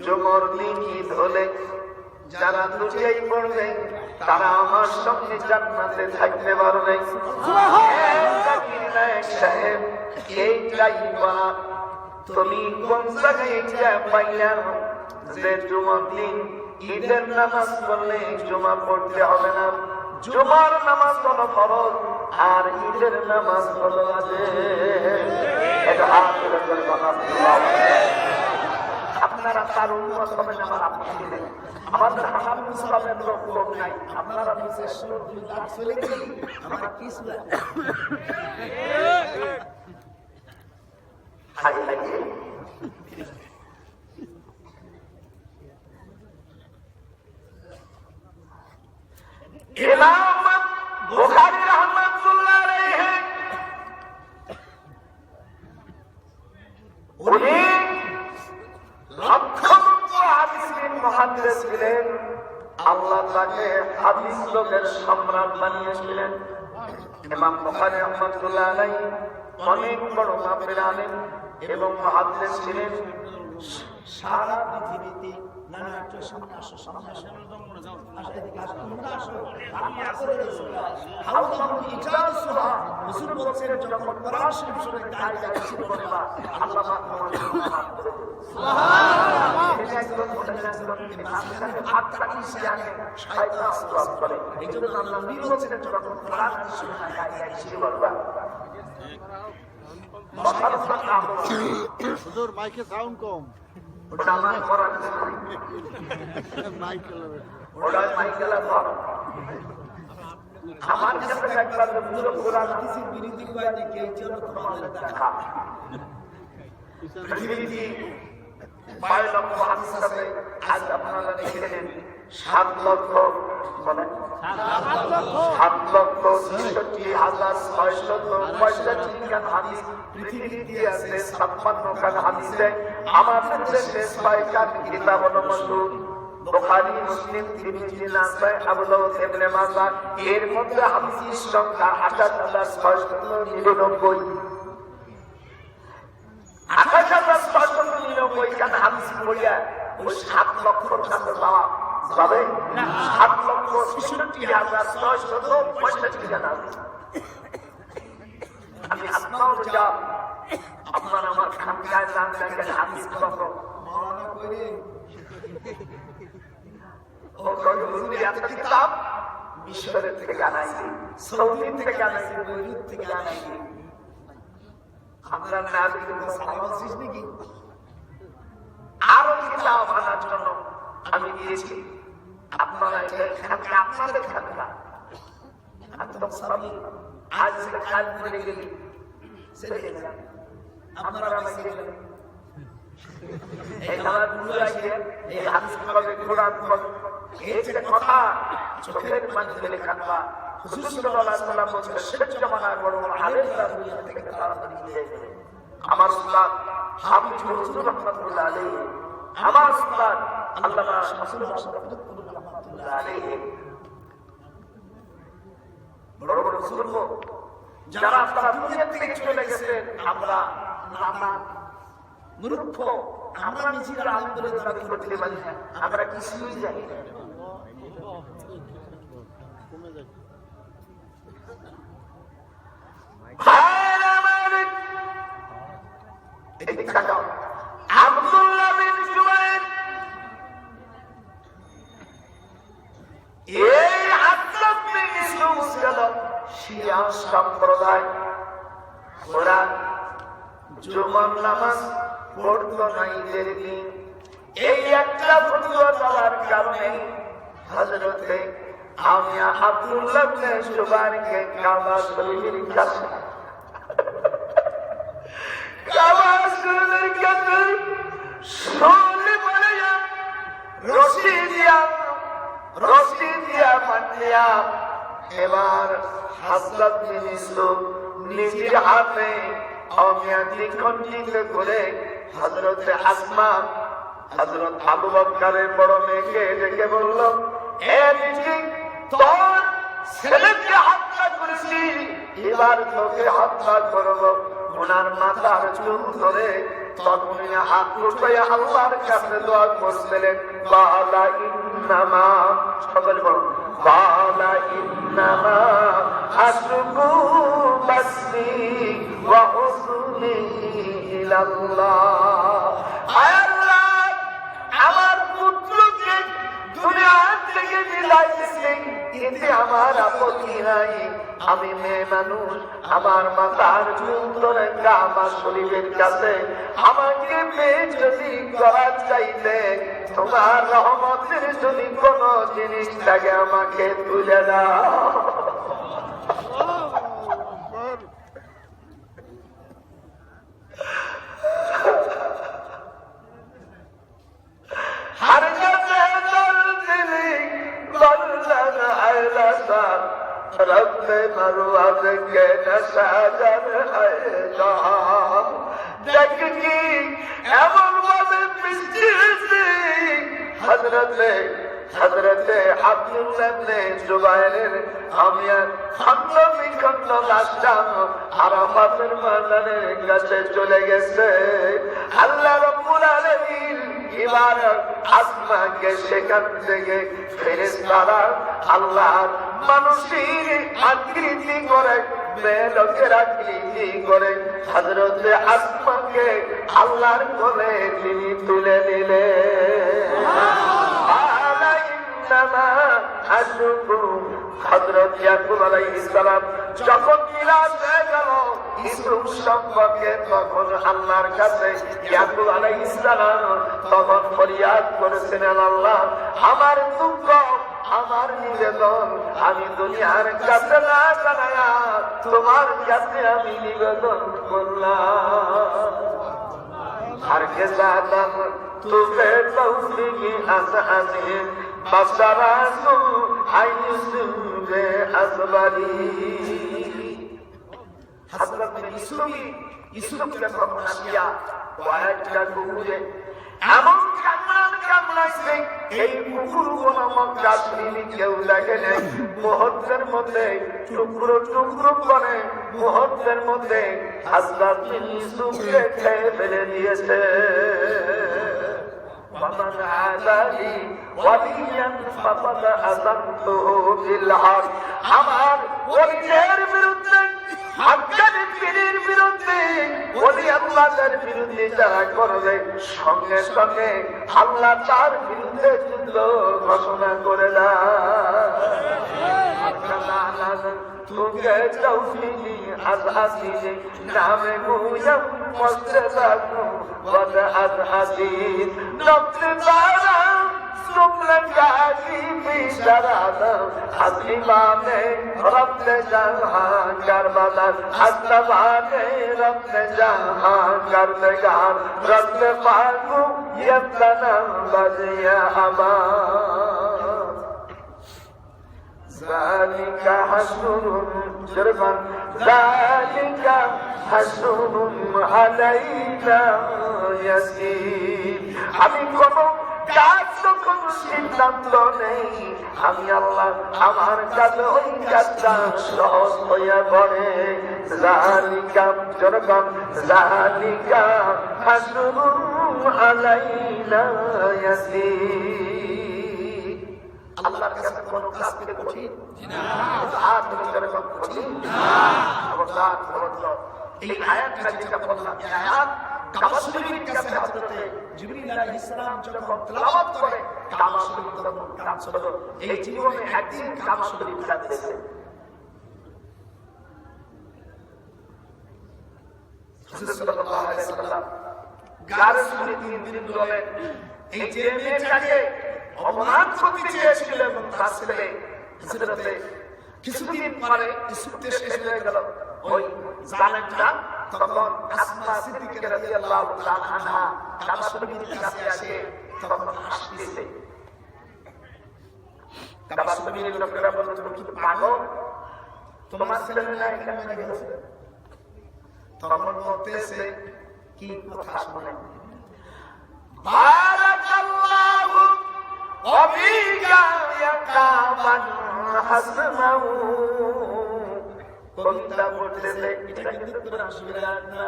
জমর দিন ঈদ হলে যারা দুটাই পড়বে তারা আমার সঙ্গে জান্নাতে থাকতে পারবে সাহেব এইটাই বলা তুমি কোন জায়গায় পাইলা যে জুমার দিন ঈদের নামাজ পড়লে জুমা পড়তে হবে না জুমার নামাজ হলো ফরজ আর ঈদের নামাজ হলো আপনারা তার উন্মত হবেন আমার আপত্তি নেই আমাদের হানাফি মুসলমানের লোক নাই আপনারা চলে গেলেন আমার কিছু ইমাম বুখারী রাহমাতুল্লাহ আলাইহি উনি লক্ষ হাদিসের মুহাদ্দিস ছিলেন আল্লাহ তাকে হাদিস লোকের সম্রাট বানিয়েছিলেন ইমাম বুখারী রাহমাতুল্লাহ আলাইহি অনেক বড় মাপের আলেম এবং মুহাদ্দিস ছিলেন সারা পৃথিবীতে নানা একটা সন্ন্যাস মাইকে সাউন্ড কম আমার কাছে একবার বিরোধী বাহিনী কেউ ছিল তোমাদের দেখা পৃথিবীতে 5 লক্ষ হাদিস আছে আজ আপনারা দেখেছেন 7 লক্ষ মানে 7,63,665 খান হাদিস পৃথিবীতে আছে 56 খান হাদিসে আমাদের দেশে 6 খান কিতাব অনুমোদিত বুখারী মুসলিম তিরমিজি নাসাই আবু দাউদ ইবনে মাজাহ এর মধ্যে হাদিসের সংখ্যা 28,699 28,699 খান হাদিস পড়িয়া ওই 7 লক্ষর কাছে যাওয়া যাবে 7,66,665 খান হাদিস আমি আপনাও যা আপনার আমার খানকায় যান দেখেন হাদিস কত মাওলানা কইরে ও কই হুজুর এত কিতাব মিশরের থেকে আনাইছি সৌদি থেকে আনাইছি বৈরুত থেকে আনাইছি আপনার নাম কিন্তু সালামাসিস নাকি আরো কিতাব আনার জন্য আমি দিয়েছি আপনারা এটা খানকা আপনাদের খানকা একদম সবই আজ কাল করে গেলি আপনারা আমাকে এই আমার বুঝাইছে এই হাদিস কবে কোরআন কবে এই যে কথা চোখের মাঝে লেখা বা হুজুর সাল্লাল্লাহু আলাইহি ওয়াসাল্লাম বলেছেন শেষ জামানার বড় বড় আলেমরা দুনিয়া থেকে তাড়াতাড়ি বিদায় নেবে আমার উস্তাদ হাফিজ হুজুর রাহমাতুল্লাহ আলাইহি আমার উস্তাদ আল্লামা শামসুল রাহমাতুল্লাহ আলাইহি বড় বড় বুজুর্গ যারা তারা দুনিয়া থেকে চলে গেছেন আমরা মূর্খ আমরা নিজেরা আলেম বলে দাবি করতে পারি না আমরা কিছুই জানি না আব্দুল্লাহ বিন জুবাইর এই হযরত বিন ইউসুফ শিয়া সম্প্রদায় ওরা জুমার নামাজ পড়তো না ঈদের দিন এই একটা ফতোয়া দেওয়ার কারণে হযরতে আমি আব্দুল্লাহ বিন জুবাইরকে কাবা শরীফের কাছে এবার হযরত বিন ইউসুফ নিজের হাতে দ্বিখণ্ডিত করে হযরত আসমা হযরত আবু বকরের বড় মেয়েকে ডেকে বলল এ বিটি তোর ছেলেকে হত্যা করেছি এবার তোকে হত্যা করব ওনার মাথার চুল ধরে তখন হাত উঠাইয়া আল্লাহর কাছে দোয়া করছিলেন বালা ইন্নামা সকল বলুন বালা ইন্নামা আশকু বাসি ওয়া হুজনি ইলাল্লাহ আল্লাহ আমার পুত্রকে দুনিয়া থেকে বিদায় দিতে এতে আমার আপত্তি নাই আমি মেয়ে মানুষ আমার মাথার চুল ধরে কাবা শরীফের কাছে আমাকে মেয়ে যদি করার চাইতে তোমার রহমতের যদি কোন জিনিস থাকে আমাকে তুলে দাও رب مروت کے نساجر آئیگا دیکھگی ایمن والے پسیسی حضرت আব্দুল্লাহ ইবনে জুবাইরের আমিয়ার খন্ড বিখন্ড লাশটা আরাফাতের ময়দানের কাছে চলে গেছে আল্লাহ রাব্বুল আলামিন এবার আসমাকে সেখান থেকে ফেরেশতারা আল্লাহর মানুষের আকৃতি করে মেয়েলোকের আকৃতি করে হযরত আসমাকে আল্লাহর কোলে তিনি তুলে নিলেন হযরত ইয়াকুব আলাইহিস সালাম যখন মিলাদ হয়ে গেল ইউসুফ সম্পর্কে তখন আল্লাহর কাছে ইয়াকুব আলাইহিস সালাম তখন ফরিয়াদ করেছিলেন আল্লাহ আমার দুঃখ আমার নিবেদন আমি দুনিয়ার কাছে না জানায়া তোমার কাছে আমি নিবেদন করলাম আর কে জানাম তুমে তৌফিকি আসআসি বাসারাসু আইসুবে আসবালি হযরত ইউসুফকে প্রমাণ দিয়া ওয়াইটা কুকুরে এমন কামড়াইছে এই কুকুরগুলো মক্কা শরীফে কেউ দেখে নাই মুহূর্তের মধ্যে টুকরো টুকরো করে মুহূর্তের মধ্যে হযরত ইউসুফকে খেয়ে ফেলে দিয়েছে ومن عاداني وليا فقد أذنته بالحق আমার ওলিদের বিরুদ্ধে হাক্কানি পীরের বিরুদ্ধে ওলি আল্লাহর বিরুদ্ধে যারা করবে সঙ্গে সঙ্গে আল্লাহ তার বিরুদ্ধে যুদ্ধ ঘোষণা করে দেয় তুকে তৌফিকি আসআসি নামে গুয়াম মস্তাকু ওয়াদ আসআসি নবত বারা लगाई बेशराना हसीबाने रब ने जहां करबला हसबाने रब ने जहां करदगार रब पाकू यतना बजिया हमा ذلك حشر جربا ذلك حشر علينا يسير আমি কোন কাজ কোন সিদ্ধান্ত নেই আমি আল্লাহ আমার কাজ ওই কাজটা সহজ হয়ে পড়ে জালিকা জরকাম জালিকা হাসরুন আলাইনা ইয়াসির আল্লাহর কাছে কোন কাজ কি কঠিন না আর তুমি জরকাম কঠিন না খবরদার খবরদার এই আয়াতটা যেটা বললাম এই আয়াত কাবা শরীফের কাছে হযরত জিবরিল আলাইহিস সালাম যখন তেলাওয়াত করে কাবা শরীফ তখন কাঁপছিল এই জীবনে একদিন কাবা শরীফ কাঁপতেছে রাসূল সাল্লাল্লাহু আলাইহি ওয়াসাল্লাম গারে শুনে 3 দিন ধরে এই যে মেয়েটাকে অপমান করতে চেয়েছিল এবং তার ছেলে হযরত কিছুদিন পরে ইসুতে শেষ হয়ে গেল ওই জালেমটা তখন আসমা সিদ্দিকা রাদিয়াল্লাহু তাআলা আনহা কাবা শরীফের কাছে আসে তখন হাসতেছে কাবা শরীফের লোকেরা বলল তুমি কি পাগল তোমার ছেলে না এখানে গেছে তখন বলতেছে কি কথা শুনে বারাকাল্লাহু ওয়াবিকা ইয়াকামান হাসমাউ কবিতা পড়তেছে এটা কিন্তু তোমার অসুবিধা না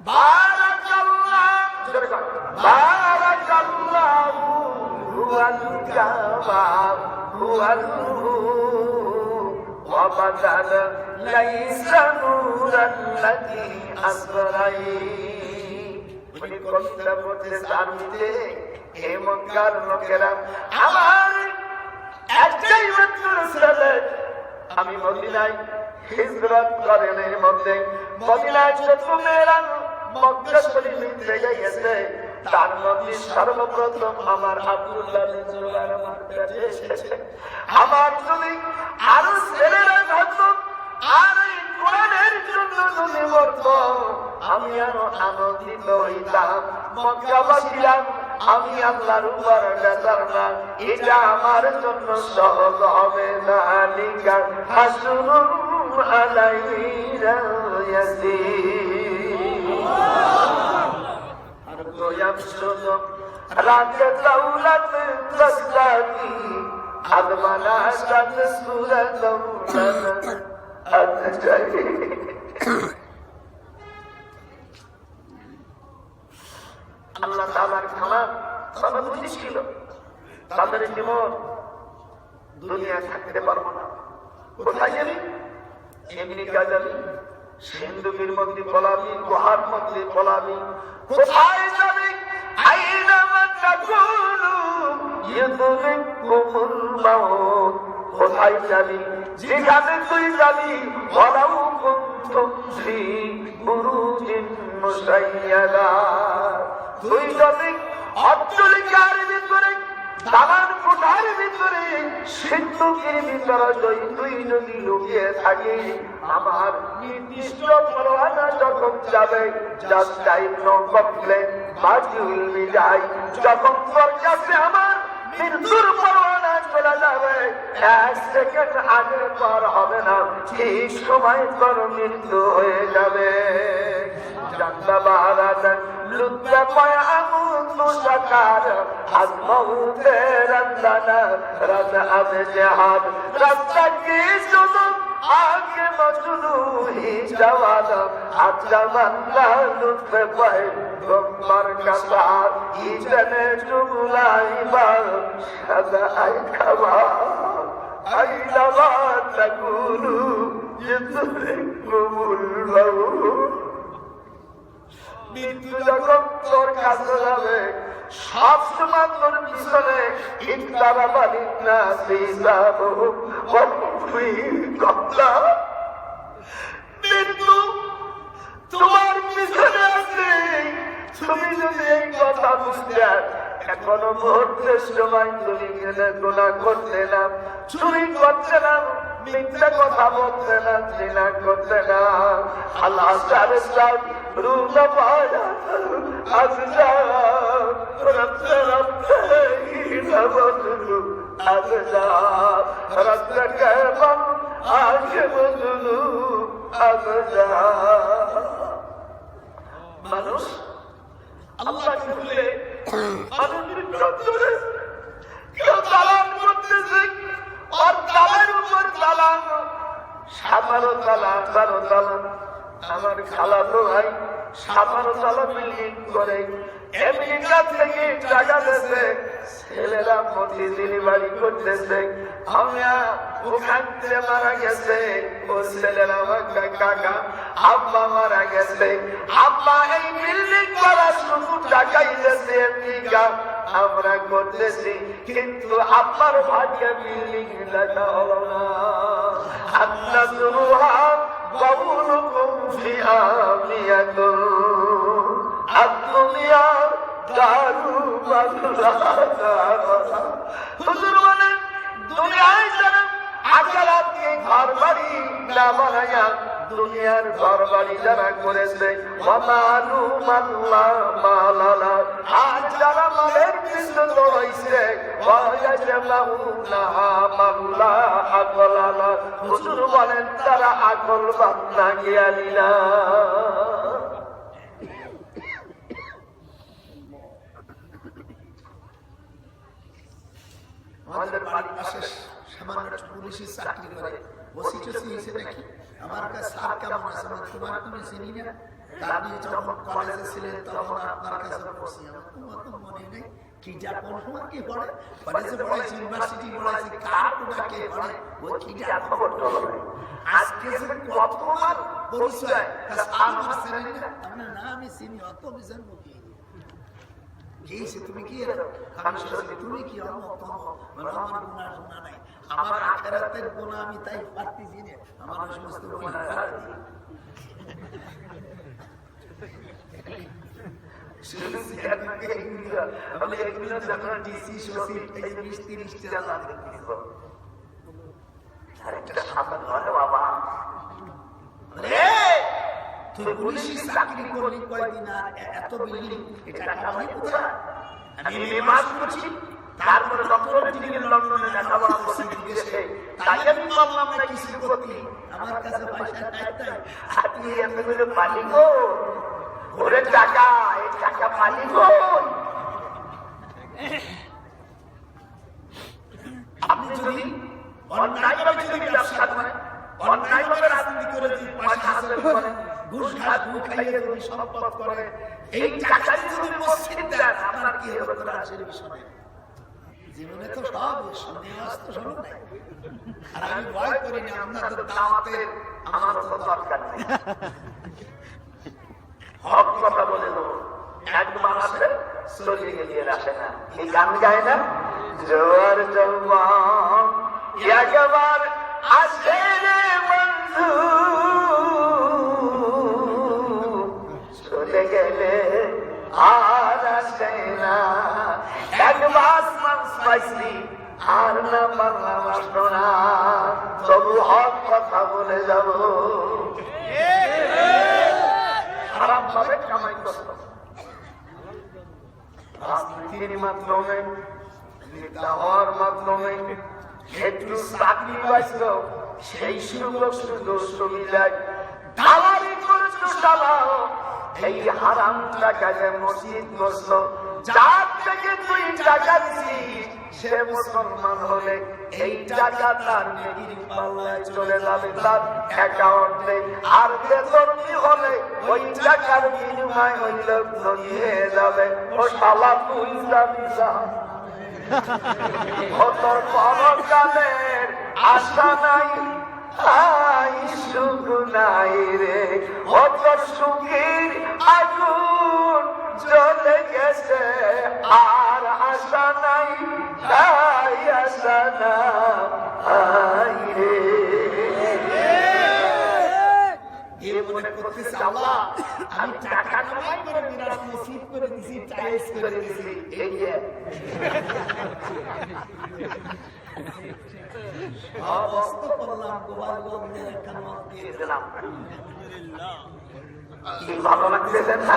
বারাকাল্লাহু হুয়াল কাবা হুয়াল ওয়া বাদাল লাইসা নূরাল্লাযী আসরাই বলি কবিতা পড়তেছে জানতে হে মক্কার লোকেরা আমার একটাই মাত্র ছেলে আমি মদিনায় হিজরত করেন এর মধ্যে মদিনায় যত মেয়েরা মক্কা শরীফে থেকে গেছে তার মধ্যে সর্বপ্রথম আমার আব্দুল্লাহ বিন জুবাইর আমার কাছে এসেছে আমার যদি আরো ছেলেরা থাকতো আর এই কোরআনের জন্য যদি মরতো আমি আরো আনন্দিত হইতাম মক্কাবাসীরা আমি আল্লাহর উপর বেজার না এটা আমার জন্য সহজ হবে না আলিকা হাসরুন আলাইনা ইয়াসির আর গোয়াম শুনো রাতে দৌলত দস্তাকি আদমানা সাত সূরত দৌলত আদজাই আল্লাহ তাআলার কালাম তারা বুঝেছিল তাদের জীবন দুনিয়া থাকতে পারবো না কোথায় যাবি আমেরিকা যাবি সিন্ধুকের মধ্যে পলাবি গুহার মধ্যে পলাবি কোথায় যাবি আইনামা তাকুনু ইয়ুদরিকুমুল মাউত কোথায় যাবি যেখানে তুই যাবি ওয়ালাউ কুনতুম ফি বুরুজিন মুসাইয়াদা তুই যদি অট্টালিকার ভিতরে দালান কোঠার ভিতরে সিন্ধুকের ভিতরে তুই যদি লুকিয়ে থাকিস আমার নির্দিষ্ট পরোয়ানা যখন যাবে জাস্ট টাইম নো কমপ্লেন বাজুল বিদায় যখন তোর কাছে আমার মৃত্যুর পরোয়ানা চলে যাবে 1 সেকেন্ড আগে পর হবে না ঠিক সময় তোর মৃত্যু হয়ে যাবে জান্না বারাদান লুৎফা পায়া আমুতু সাকার আজমাউতে রন্দনা রাজা আবে জিহাদ রাস্তা কি শুধু আগে মজনু হি জওয়ানা আচ্ছা বান্দা লুৎফা পায় তোমার কাছে ইতনে জুলাই বা সাদা আই খাওয়া আই লাবা তাকুলু ইতরিকুমুল মাউত মৃত্যু যখন তোর কাছে যাবে সব সময় তোর পিছনে ইন্দারা বালিক না সিসাবু কথা মৃত্যু তোমার পিছনে আছে তুমি যদি এই কথা বুঝতে এখনো মুহূর্তের সময় তুমি গেলে গুনাহ করতে না, চুরি করতে না, মিথ্যা কথা বলতে না, জিনা করতে না। আল্লাহ সারে সাদ রুনা পায়া আজদা রব্বে রব্বে ইনাবদু আজদা রব্বে কাবান আগে বদলু আজদা। মানুষ আল্লাহকে ভুলে মানুষের চত্বরে কেউ দালান করতেছে, আর দালানের উপর দালান, 17 তলা 18 তলা। আমার খালাতো ভাই 17 তলা বিল্ডিং করে আমেরিকা থেকে টাকা দিয়েছে, ছেলেরা মতিঝিলি বাড়ি করতেছে। আমি ওখান থেকে মারা গেছে, ওর ছেলেরা আমার কাকা আব্বা মারা গেছে। আব্বা এই বিল্ডিং করার শুধু টাকাই দিয়েছে আমেরিকা, আমরা করতেছি, কিন্তু আব্বার ভাগ্যে বিল্ডিং লেখা হলো না। আপনার বাবুলুকুম ফিহা মিয়াতুন আদ-দুনিয়া দারু মাগফিরাত। হুজুর বলেন দুনিয়ায় যারা আখিরাতকে ঘর বাড়ি না বানায়া দুনিয়ার ঘর বাড়ি যারা করেছে, ওয়ামালু মাল্লাহ মালালা, আর যারা মালের পিছনে দৌড়াইছে, ওয়ায়াজমাউনা মাল্লাহ আকলালা। হুজুর বলেন তারা আকলবান না জ্ঞানী না। আমাদের বাড়ির পাশে সামান্য পুলিশের চাকরি করে, ওসি টসি হয়েছে নাকি। আমার কাছে স্যার কেমন আছে, তোমার তুমি চিনি না, আপনি যখন কলেজে ছিলেন তখন আপনার কাছে পড়ছি, আমার তো মনে নেই কি যা কোন সময় কি পড়ে, কলেজে পড়াইছি, ইউনিভার্সিটি পড়াইছি, কার কোনা কে পড়ে ওই কি যা খবর টবর। আজকে যে প্রথমবার পরিচয় আমার ছেলে না, না আমি চিনি, অত বিচার মুখী তুমি কি তুমি কি আমার গুনাহ শোনা নাই, আমার আখিরাতের গুনাহ আমি তাই পারতেছি না, আমার সমস্ত পুলিশের চাকরি করলি কয়দিন, আর এত বিল্ডিং এটা আমি কোথায়, আমি মাস করছি, তারপরে ডক্টরেট ডিগ্রি লন্ডনে লেখাপড়া করছি বিদেশে, তাই আমি বললাম না কিছু করতে, আমার কাছে পয়সা নাই, তাই আপনি এমনি পালি গো, ওরে টাকা, এই টাকা পালি গো। আপনি যদি অন্যায়ভাবে যদি ব্যবসা করেন, অন্যায়ভাবে রাজনীতি করে যদি পয়সা হাসিল করেন, ঘুষ ঘাস খাইয়ে যদি সম্পদ করে, এই টাকা যদি মসজিদ দেন, আপনার কি হবে আসলে বিষয় জীবনে তো সব সন্দেহ আসতো শুনুন নাই। আর আমি ভয় করি না, আপনাদের দাওয়াতের আমার তো দরকার নেই, হক কথা বলে দেবো, একবার আসে চলে গিয়ে আসে না, এই গান গায় না, জোয়ার জওয়ান একবার আসে রে বন্ধু, চলে গেলে আর আসে না, একবার পাইছি আর না পারলাম আসতো না, তবু হক কথা বলে যাব। খারাপ ভাবে কামাই করত, রাজনীতির মাধ্যমে, নেতা হওয়ার মাধ্যমে একটু চাকরি পাইত, সেই সুযোগ সুবিধায় দালালি করতো চালাও, এই হারাম টাকায় মসজিদ বসল, যার থেকে তুই টাকা দিছিস সে মুসলমান হলে এই টাকা তার নেকির পাল্লায় চলে যাবে, তার অ্যাকাউন্টে, আর বেতনই হলে ওই টাকার বিনিময় হইল নিয়ে যাবে, ও শালা তুই যাবি যা, ও তোর পরকালের আশা নাই, আই সুখ নাই রে, ও তোর সুখের আগুন জ্বলে গেছে, আর আশা নাই, তাই আশা নাই রে। মনে করতেছে আল্লাহ আমি টাকা কামাই করে বিরাট নসিব করে দিছি, টাইলস করে দিছি, এই যে অবস্থা করলাম, গোপালগঞ্জের একটা মত দিয়ে দিলাম। কি ভালো লাগতেছে না?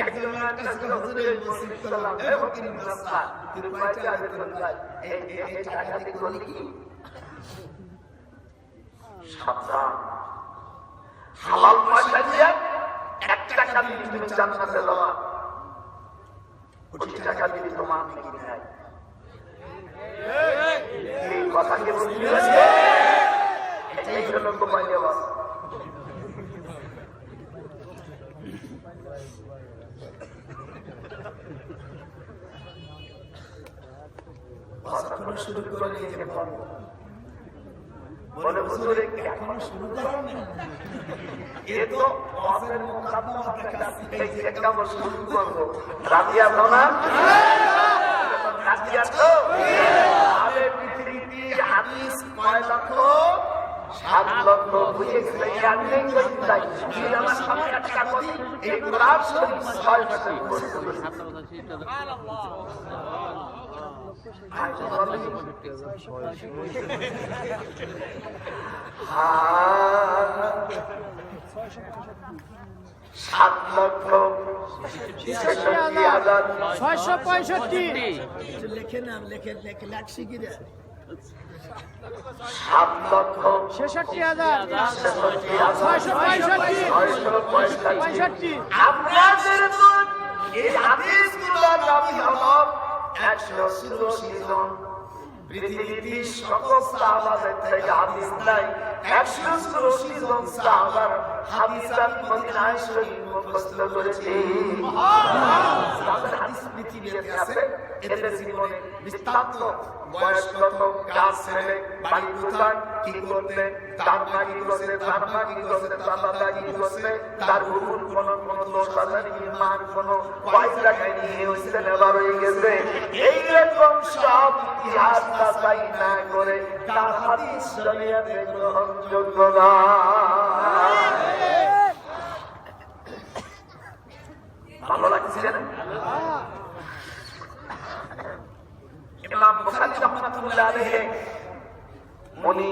একজনের কাছে হুজুরের মসজিদ করলাম, এ ফকির মাদ্রাসা, তুই কয়টা বেতন পাই? এই টাকা দিয়ে করলি কি? সাবধান, হালাল পয়সা দিয়ে 1 টাকা দিয়ে তুমি জান্নাতে যাবা, কোটি টাকা দিয়ে তোমার নাকি নাই। এই কথা কি বুঝতে পারছে? এটাই হলো গোপাল আওয়াজ। এখনো শুরু করে নিয়েছে, বলে হুজুর এখনো শুরু করেন না, এ তো ওয়াজের মুকাদ্দমাতে কাছে এই যে কেমন শুরু করব, রাজি আছো না? রাজি আছো? আরে পৃথিবীতে হাদিস 9 লক্ষ 7 লক্ষ বুঝে গেছে, জানলে কই তাই এই আমার সামনে একটা কথা, এই কোরআন শরীফ 6 মাসে পড়তে সুবহানাল্লাহ। লেখে নাম লেখে লেখে লাখ শিখিরে 7,66,665 আপনাদের এই হাদিসগুলোর নামই হলো 184 জন। পৃথিবীর সকল সাহাবাদের থেকে হাদিস নাই, 184 জন সাহাবার হাদিসাত মদিনায় শরীফ মুখস্থ করেছে। তাদের হাদিস পৃথিবীতে আছে, এদের জীবনে বিস্তারিত বয়স কত, কাজ ছেলে, বাড়ি কোথায়, কি করতে, তার মা কি করতে, তার মা কি করতে, তার দাদা কি করতে, তার হুকুম কোন দোষ আছে নাকি, মার কোন পয়সা খাইনি, ওই ছেলে বড় হয়ে গেছে, এইরকম সব ইতিহাস যাচাই না করে তার হাদিস শরীয়তে গ্রহণযোগ্য না। ভালো লাগছে না? ইমাম বুখারী রাহমাতুল্লাহ আলাইহি উনি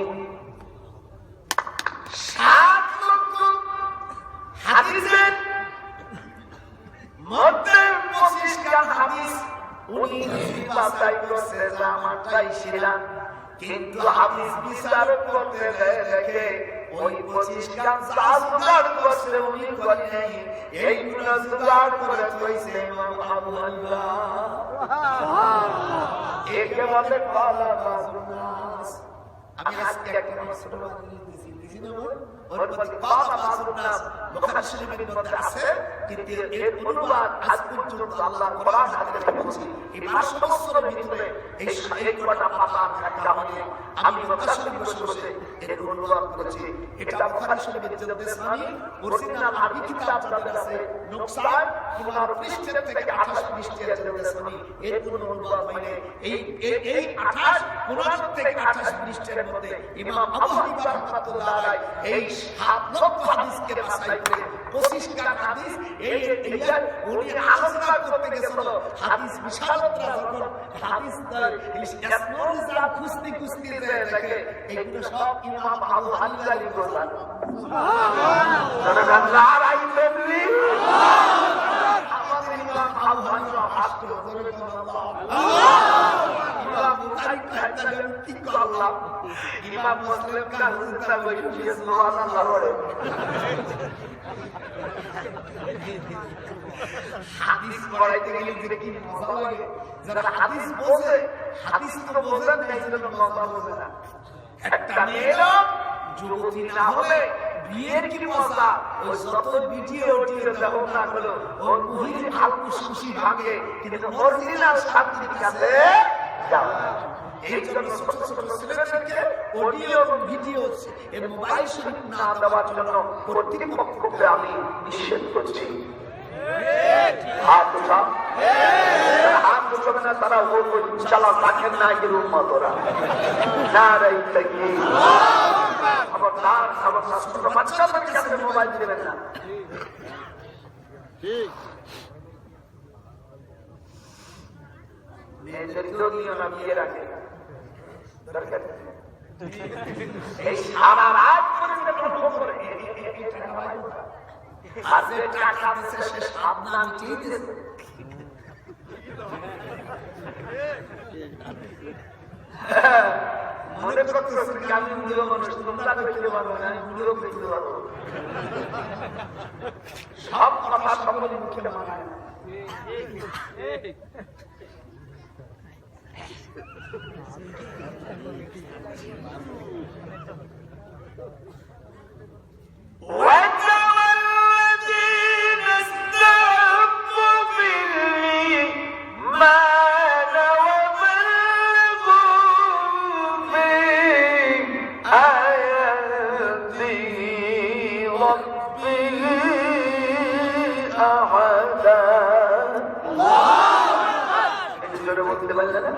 7 লক্ষ হাদিসের মধ্যে 25 খান হাদিস উনি বাছাই করতে জামাটাই ছিলেন, কিন্তু হাদিস বিচার করতে দেখে ওই 25 খান জাল জোগাড় করতে উনি করেন নাই, এইগুলো জোগাড় করে কইছে ইমাম আবু হানিফা। একে বলে কলা মাসুনাস। আমি আজকে একটা ছোট দিছি না, ওর মধ্যে কলা মাসুনাস বুখারী শরীফের মধ্যে আছে, কিন্তু এর অনুবাদ আজ পর্যন্ত আল্লাহর কোরআন হাদিসে পৌঁছে এই 500 বছরের ভিতরে এই কোটা পাতার একটা মানে আমি বুখারী শরীফ বসে এর অনুবাদ করেছি। এটা বুখারী শরীফের যে ইসলামী অরিজিনাল আরবি কিতাব যাদের আছে, নকশায় 15 পৃষ্ঠা থেকে 28 পৃষ্ঠার যে ইসলামী এর অনুবাদ মানে এই 28 15 থেকে 28 পৃষ্ঠার মধ্যে ইমাম আবু হানিফা রাহমাতুল্লাহ আলাইহি এই 7 লক্ষ হাদিসকে বাছাই করে 25 খান হাদিস এই উনি আলোচনা করতে গেছিল। হাদিস বিশারদরা যখন হাদিস ইসলাম খুঁজতে দেখে এগুলো সব ইমাম আবু হানিফা লিখেছেন। সুবহানাল্লাহ। আমাদের ইমাম আবু হানিফা আসতো ইমাম বুখারী কাইদা কি করলাম, ইমাম মুসলিম কা হুজুরা বইছে সুবহানাল্লাহ বলে হাদিস পড়াইতে গেলে দেখি মজা লাগে, যারা হাদিস বোঝে, হাদিস তো বোঝেন না, এই জন্য মজা বোঝে না। একটা মেয়ের যুবতী না হলে বিয়ের কি মজা, ওই যত ভিডিও দেখো না হলো ওর মুহির আলকু খুশি ভাগে, কিন্তু অরিজিনাল শান্তি কাছে যাও। এই জন্য ছোট ছোট ছেলেদেরকে অডিও এবং ভিডিও এবং মোবাইল শরীফ না দেওয়ার জন্য কর্তৃপক্ষকে আমি নিষেধ করছি। হাত উঠাও, হাত উঠাবে না তারা ওই চালা রাখেন না, এর উম্মত ওরা না রাই থাকি। খবরদার খবরদার, ছোট বাচ্চাদের কাছে মোবাইল দেবেন না। মেয়েদের যদিও না বিয়ে রাখে দরকার নেই। এই সারা রাত পর্যন্ত গল্প করে আর যে টাকা দিচ্ছে সে সাবধান দিচ্ছে। মনে করছো আমি বুড়ো মানুষ, তোমরা পেতে পারবো না, বুড়ো পেতে পারবো। সব কথা সকলে মুখে মানায় না। বলতে পারলে না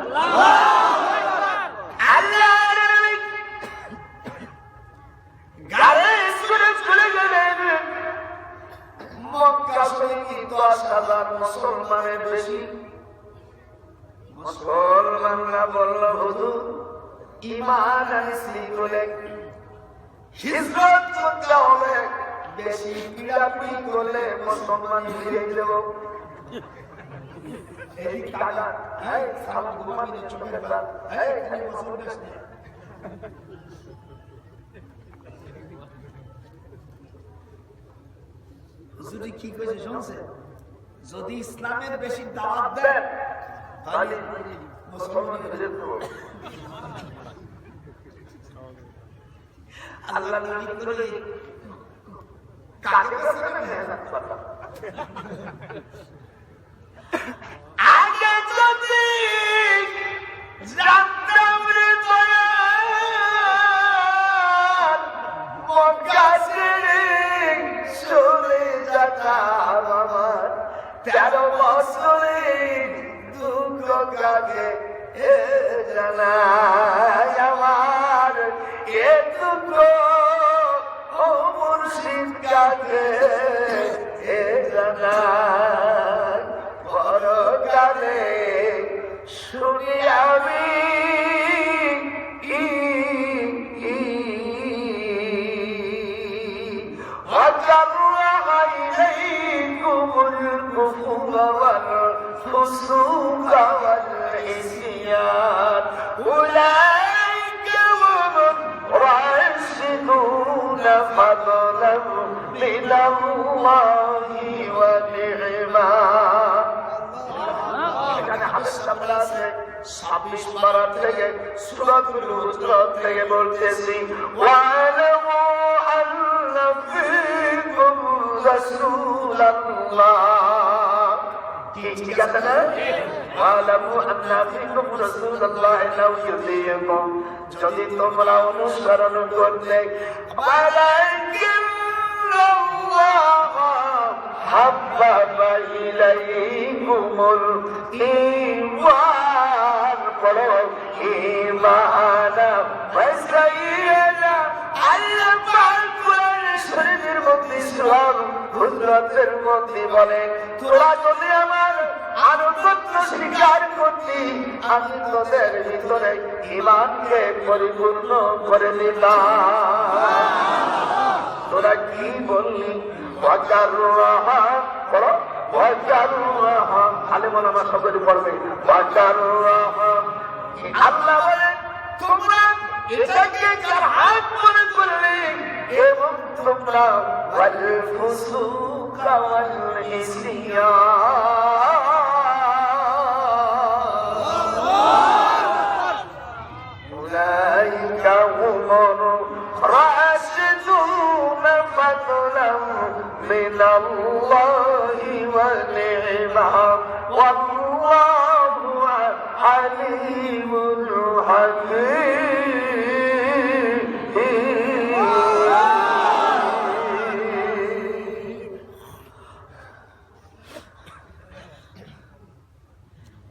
মুসলমানের বেশি মুসলমানরা বলল হুজুর ঈমান আনছি বলে হিজরত করতে হবে, বেশি পিড়াপিড়ি করলে মুসলমান ফিরে যাব। এই টাকা এই সারা ঘুমাতে চোখের রাত এই খালি মুসলমান হুজুরি কি কইছে শুনছে? যদি ইসলামের বেশি দাওয়াত দেন তাহলে মুসলমান হয়ে যাব। আল্লাহ নবী বলে কাকে বলতে না মেহনত করলাম। আগে যদি জানতাম রে দয়াল মক্কা ছেড়ে চলে যেতাম আমার 13 বছরের দুঃখ কাকে জানাই আমার এ দুঃখ ও মুর্শিদ কাকে জানাই পরকালে শুনি আমি وجرح إليكم الكفر والفسوق والعصيان أولئك هم الراشدون فضلا من الله ونعما। এখানে হাদিস সামনে আছে 26 পারা থেকে সূরাতুল হুজরাত থেকে বলতেছি ওয়ালামু আন্না ফীকুম রাসূলুল্লাহ। ঠিক আছে না? ওয়ালামু আন্না ফীকুম রাসূলুল্লাহ লাউ ইউতিকুম, যদি তোমরা অনুসরণ করতে ওয়ালাকিন্নাল্লাহ হাব্বাবা ইলাইকুমুল ঈমান বলো ঈমানা ওয়াসাইয়ানা। আল্লাহ পাক কোরআন শরীফের মধ্যে সূরা হুজরাতের মধ্যে বলে তোরা যদি আমার আনুগত্য স্বীকার করতি আমি তোদের ভিতরে ঈমানকে পরিপূর্ণ করে দিতাম। তোরা কি বললি ওয়াজারুহা বলো ওয়াজারুহা খালি মনে আমার সকলে পড়বে ওয়াজারুহা। আল্লাহ বলেন তোমরা এটাকে জাহাদ মনে করলে এবং তোমরা ওয়াল ফুসুক ওয়াল ইসিয়ান উলাইকা হুমুর রাশিদুন ফাদলাম মিনাল্লাহি ওয়া নি'মা ওয়াল্লাহু আলিমুল হাকীম।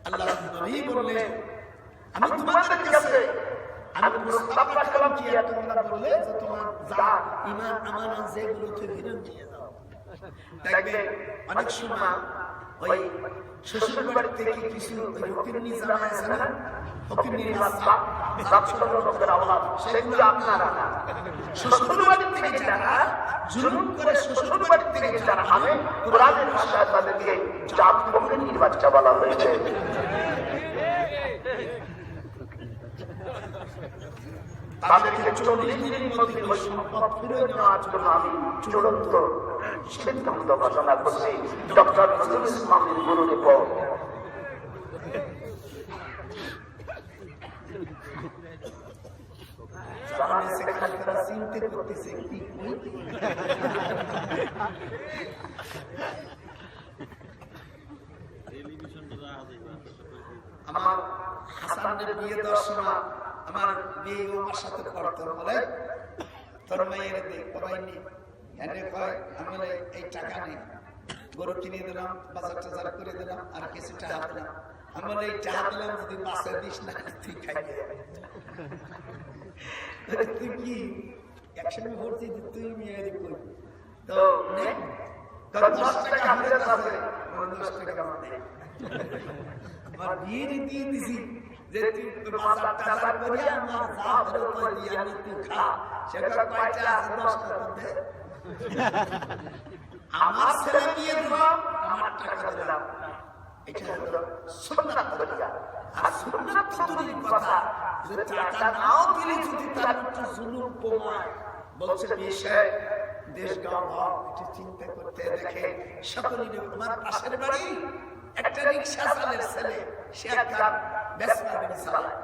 আল্লাহ নবী বললেন আমি তোমাদের কাছে আমি প্রস্তাব রাখলাম কি তোমরা বললে যে তোমার জাত ঈমান আমানত যেগুলো থেকে ফিরে নিয়ে যাও। দেখবেন অনেক সময় ওই শ্বশুর বাড়ি থেকে কিছু ওই ফকিরনি জামাই আছে না, ফকিরনি বাচ্চা সেগুলো আপনারা না, শ্বশুর বাড়ি থেকে যারা জুলুম করে, শ্বশুর বাড়ি থেকে যারা আমি কোরআনের ভাষায় তাদেরকে জাত ফকিরনির বাচ্চা বলা হয়েছে। তাদেরকে 40 দিনের মধ্যে ওই সম্পদ ফিরে নেওয়ার জন্য আমি চূড়ান্ত সিদ্ধান্ত ঘোষণা করছি। ডক্টর নজরুল ইসলামের গুরুর উপর চিন্তা করতেছে কি আমার হাসানের বিয়ে দেওয়ার সময় আমার বিয়ে আমার সাথে পড়তো বলে তোর মেয়ের দেয়নি, এনে কয় আমি এই টাকা নেই, গরু কিনে দিলাম, বাজার টাজার করে দিলাম, আর কিছু টাকা দিলাম, আমি এই টাকা দিলাম যদি বাসে দিস না তুই খাই তুই কি একসঙ্গে ভর্তি তুই মেয়ের কই তো নে 10 টাকা হাতে আছে 10 টাকা মানে আমার বিয়ে দিয়ে দিছি যে তুই বাজার টাজার করে আমার যা ধরে কই দিয়ে আমি তুই খা, সেটা কয়টা আছে 10টা দে আমার ছেলে বিয়ে দিলাম, আমার টাকা দিলাম, এটা হলো সুন্নাত তরিকা। আর সুন্নাত তরিকার কথা যে টাকা নাও দিলে যদি তার একটু জুলুম কমায়, বলছে বিষয় দেশ গাঁও একটু চিন্তা করতে দেখে সকলেই। আমার পাশের বাড়ি একটা রিক্সা চালের ছেলে, সে একটা বেসরা গাড়ি চালায়,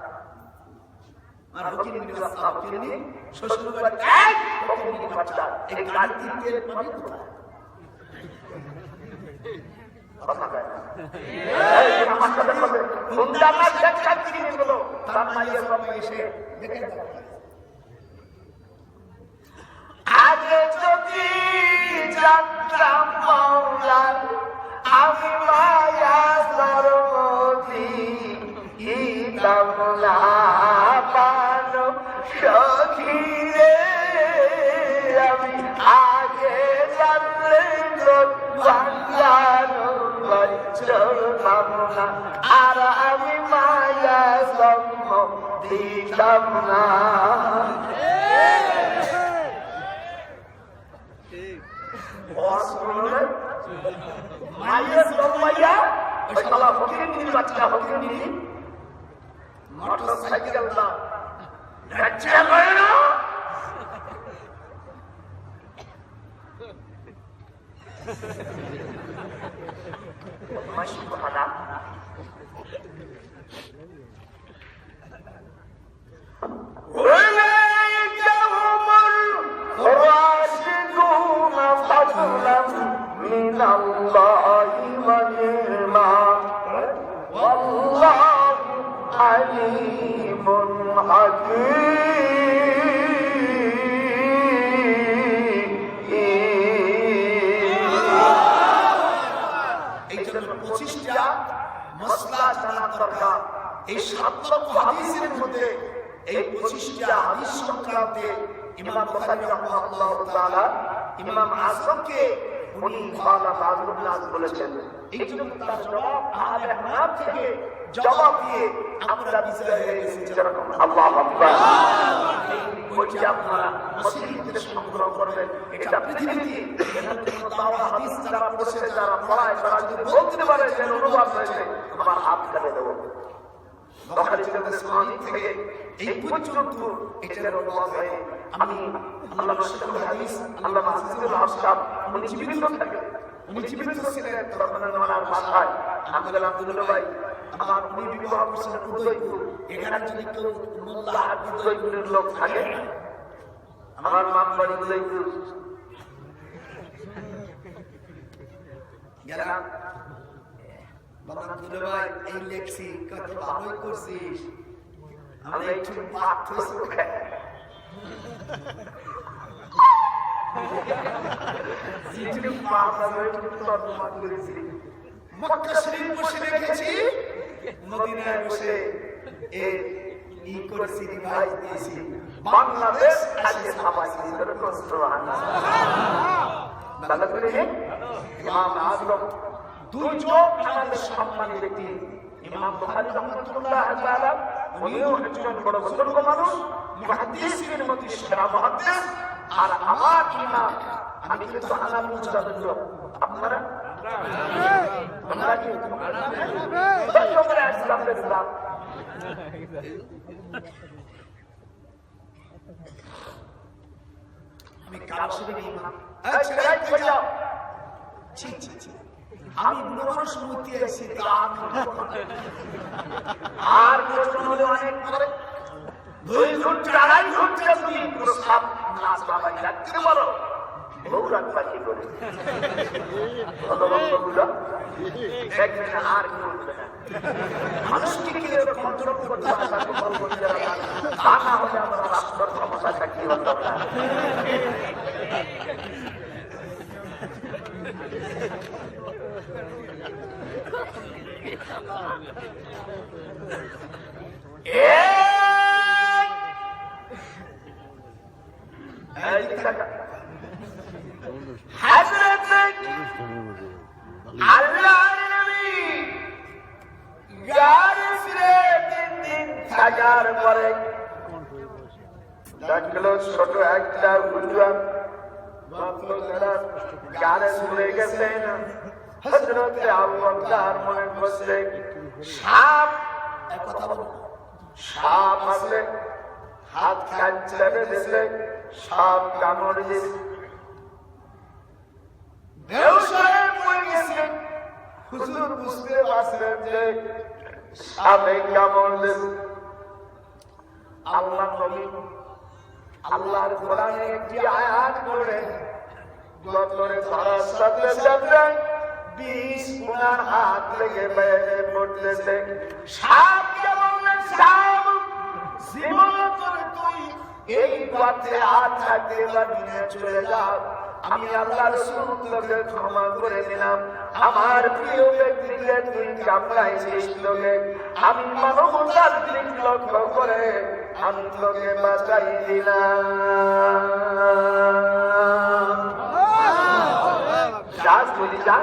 আর ফকিরনি বাচ্চা ফকিরনি শ্বশুর বাড়ি এক ফকিরনি বাচ্চা, এই গাড়ি তিনটের পাবি কোথায়? কথা কয় না, এই আমার সাথে বলে সুন্দর না দেখা কিনে বলো তার মাইয়ের বাবা এসে দেখে দাও। আগে যদি জানতাম মাওলার আমি মায়া সরমতি ইতাম না পানো সখী রে, আমি আগে জানলে বাংলানো চলতাম না, আর আমি মায়া জন্ম দিতাম না। মায়ের জন্মাইয়া ওই শালা ফকিরনির বাচ্চা ফকিরনি মোটরসাইকেল না লজ্জা করে না? মাসি কথা না من الله ونعما والله عليم حكيم। এই জন্য 25টা মশলা জানা দরকার। এই 7 লক্ষ হাদিসের মধ্যে এই 25টা হাদিস সংক্রান্তে ইমাম বুখারী রাহিমাহুল্লাহ তাআলা ইমাম আযমকে উনি খালা বাজুল নাজ বলেছেন। এই জন্য তার জবাব আহলে হানাফ থেকে জবাব দিয়ে আমরা বিজয় হয়ে গেছি। যেরকম আল্লাহু আকবার। ওই যে আপনারা মসজিদ থেকে সংগ্রহ করবেন, এটা পৃথিবীতে দাওয়া হাদিস যারা পড়েছে, যারা পড়ায়, তারা যদি বলতে পারে যে অনুবাদ হয়েছে, আমার হাত কেটে দেবো। বুখারী শরীফ থেকে এই পর্যন্ত এটার অনুবাদ হয়। আমি আল্লামা শাইখুল হাদিস আল্লামা আজিজুল হক সাহেব উনি জীবিত থাকেন, উনি জীবিত ছিলেন তখন ওনার ভাষায় আমি বললাম আব্দুল্লাহ ভাই আমার উনি বিবাহ করছেন উদয়পুর, এখানে যদি কেউ মোল্লা উদয়পুরের লোক থাকে, আমার নাম বাড়ি উদয়পুর, গেলাম বললাম দুলা ভাই এই লেখছি কত ভালোই করছিস, আমরা একটু পাঠ হয়েছে মক্কা শরীফ বসে রেখেছি, মদিনায় বসে ই করেছি, রিভাইজ দিয়েছি, বাংলাদেশ আজকে সামাজিক সুবহানাল্লাহ। ইমাম আজম দুজন আমাদের সম্মানী ব্যক্তি। ইমাম বুখারী রাহমাতুল্লাহ তাআলা উনিও একজন বড় বুজুর্গ মানুষ, মুহাদ্দিসের মধ্যে সেরা মুহাদ্দিস। আর আমার ইমাম, আমি কিন্তু হানাফি মাযহাবের লোক, আপনারা কি সকলে ইসলামের লোক? আমি কালসিদের ইমাম, আমি বুড়ো মানুষ মূর্তি আছি, আর প্রশ্ন হলো অনেক করে 2 ঘন্টা 2.5 ঘন্টা যদি প্রস্তাব না চালাই রাখতে পারো, বৌরাত পাখি করে ভগবন্তগুলো দেখবেন আর কি করবে না। মানুষকে কি কন্ট্রোল করতে হয়, তাকে বল করতে হয়, তা না হলে আমরা রাষ্ট্রের ক্ষমতাটা কি হতো না। ছোট একটা গুজরাট গাড়ে চলে গেছে না, হযরতে আবু বকর মনে করছে সাপ আসলে হাত কাটতে দিলে সাপ কামড় দিলে ব্যবসায় পড়ে গেছে। হুজুর বুঝতে পারছেন যে সাপে কামড় দিল। আল্লাহ নবী আল্লাহর কোরআনে একটি আয়াত পড়ে গতরে ধরার সাথে সাথে 20 গুনার হাত থেকে বেড়ে পড়তেছে। সাপ কেমন সাপ জীবন করে তুই এই পথে হাত থাকতে পারবি না, চলে যাও। আমি আল্লাহ রাসূল তোকে ক্ষমা করে দিলাম। আমার প্রিয় ব্যক্তিকে তুই কামড়াইছিস, তোকে আমি মানবতার দিক লক্ষ্য করে আমি তোকে বাঁচাই দিলাম। যা চলে যা,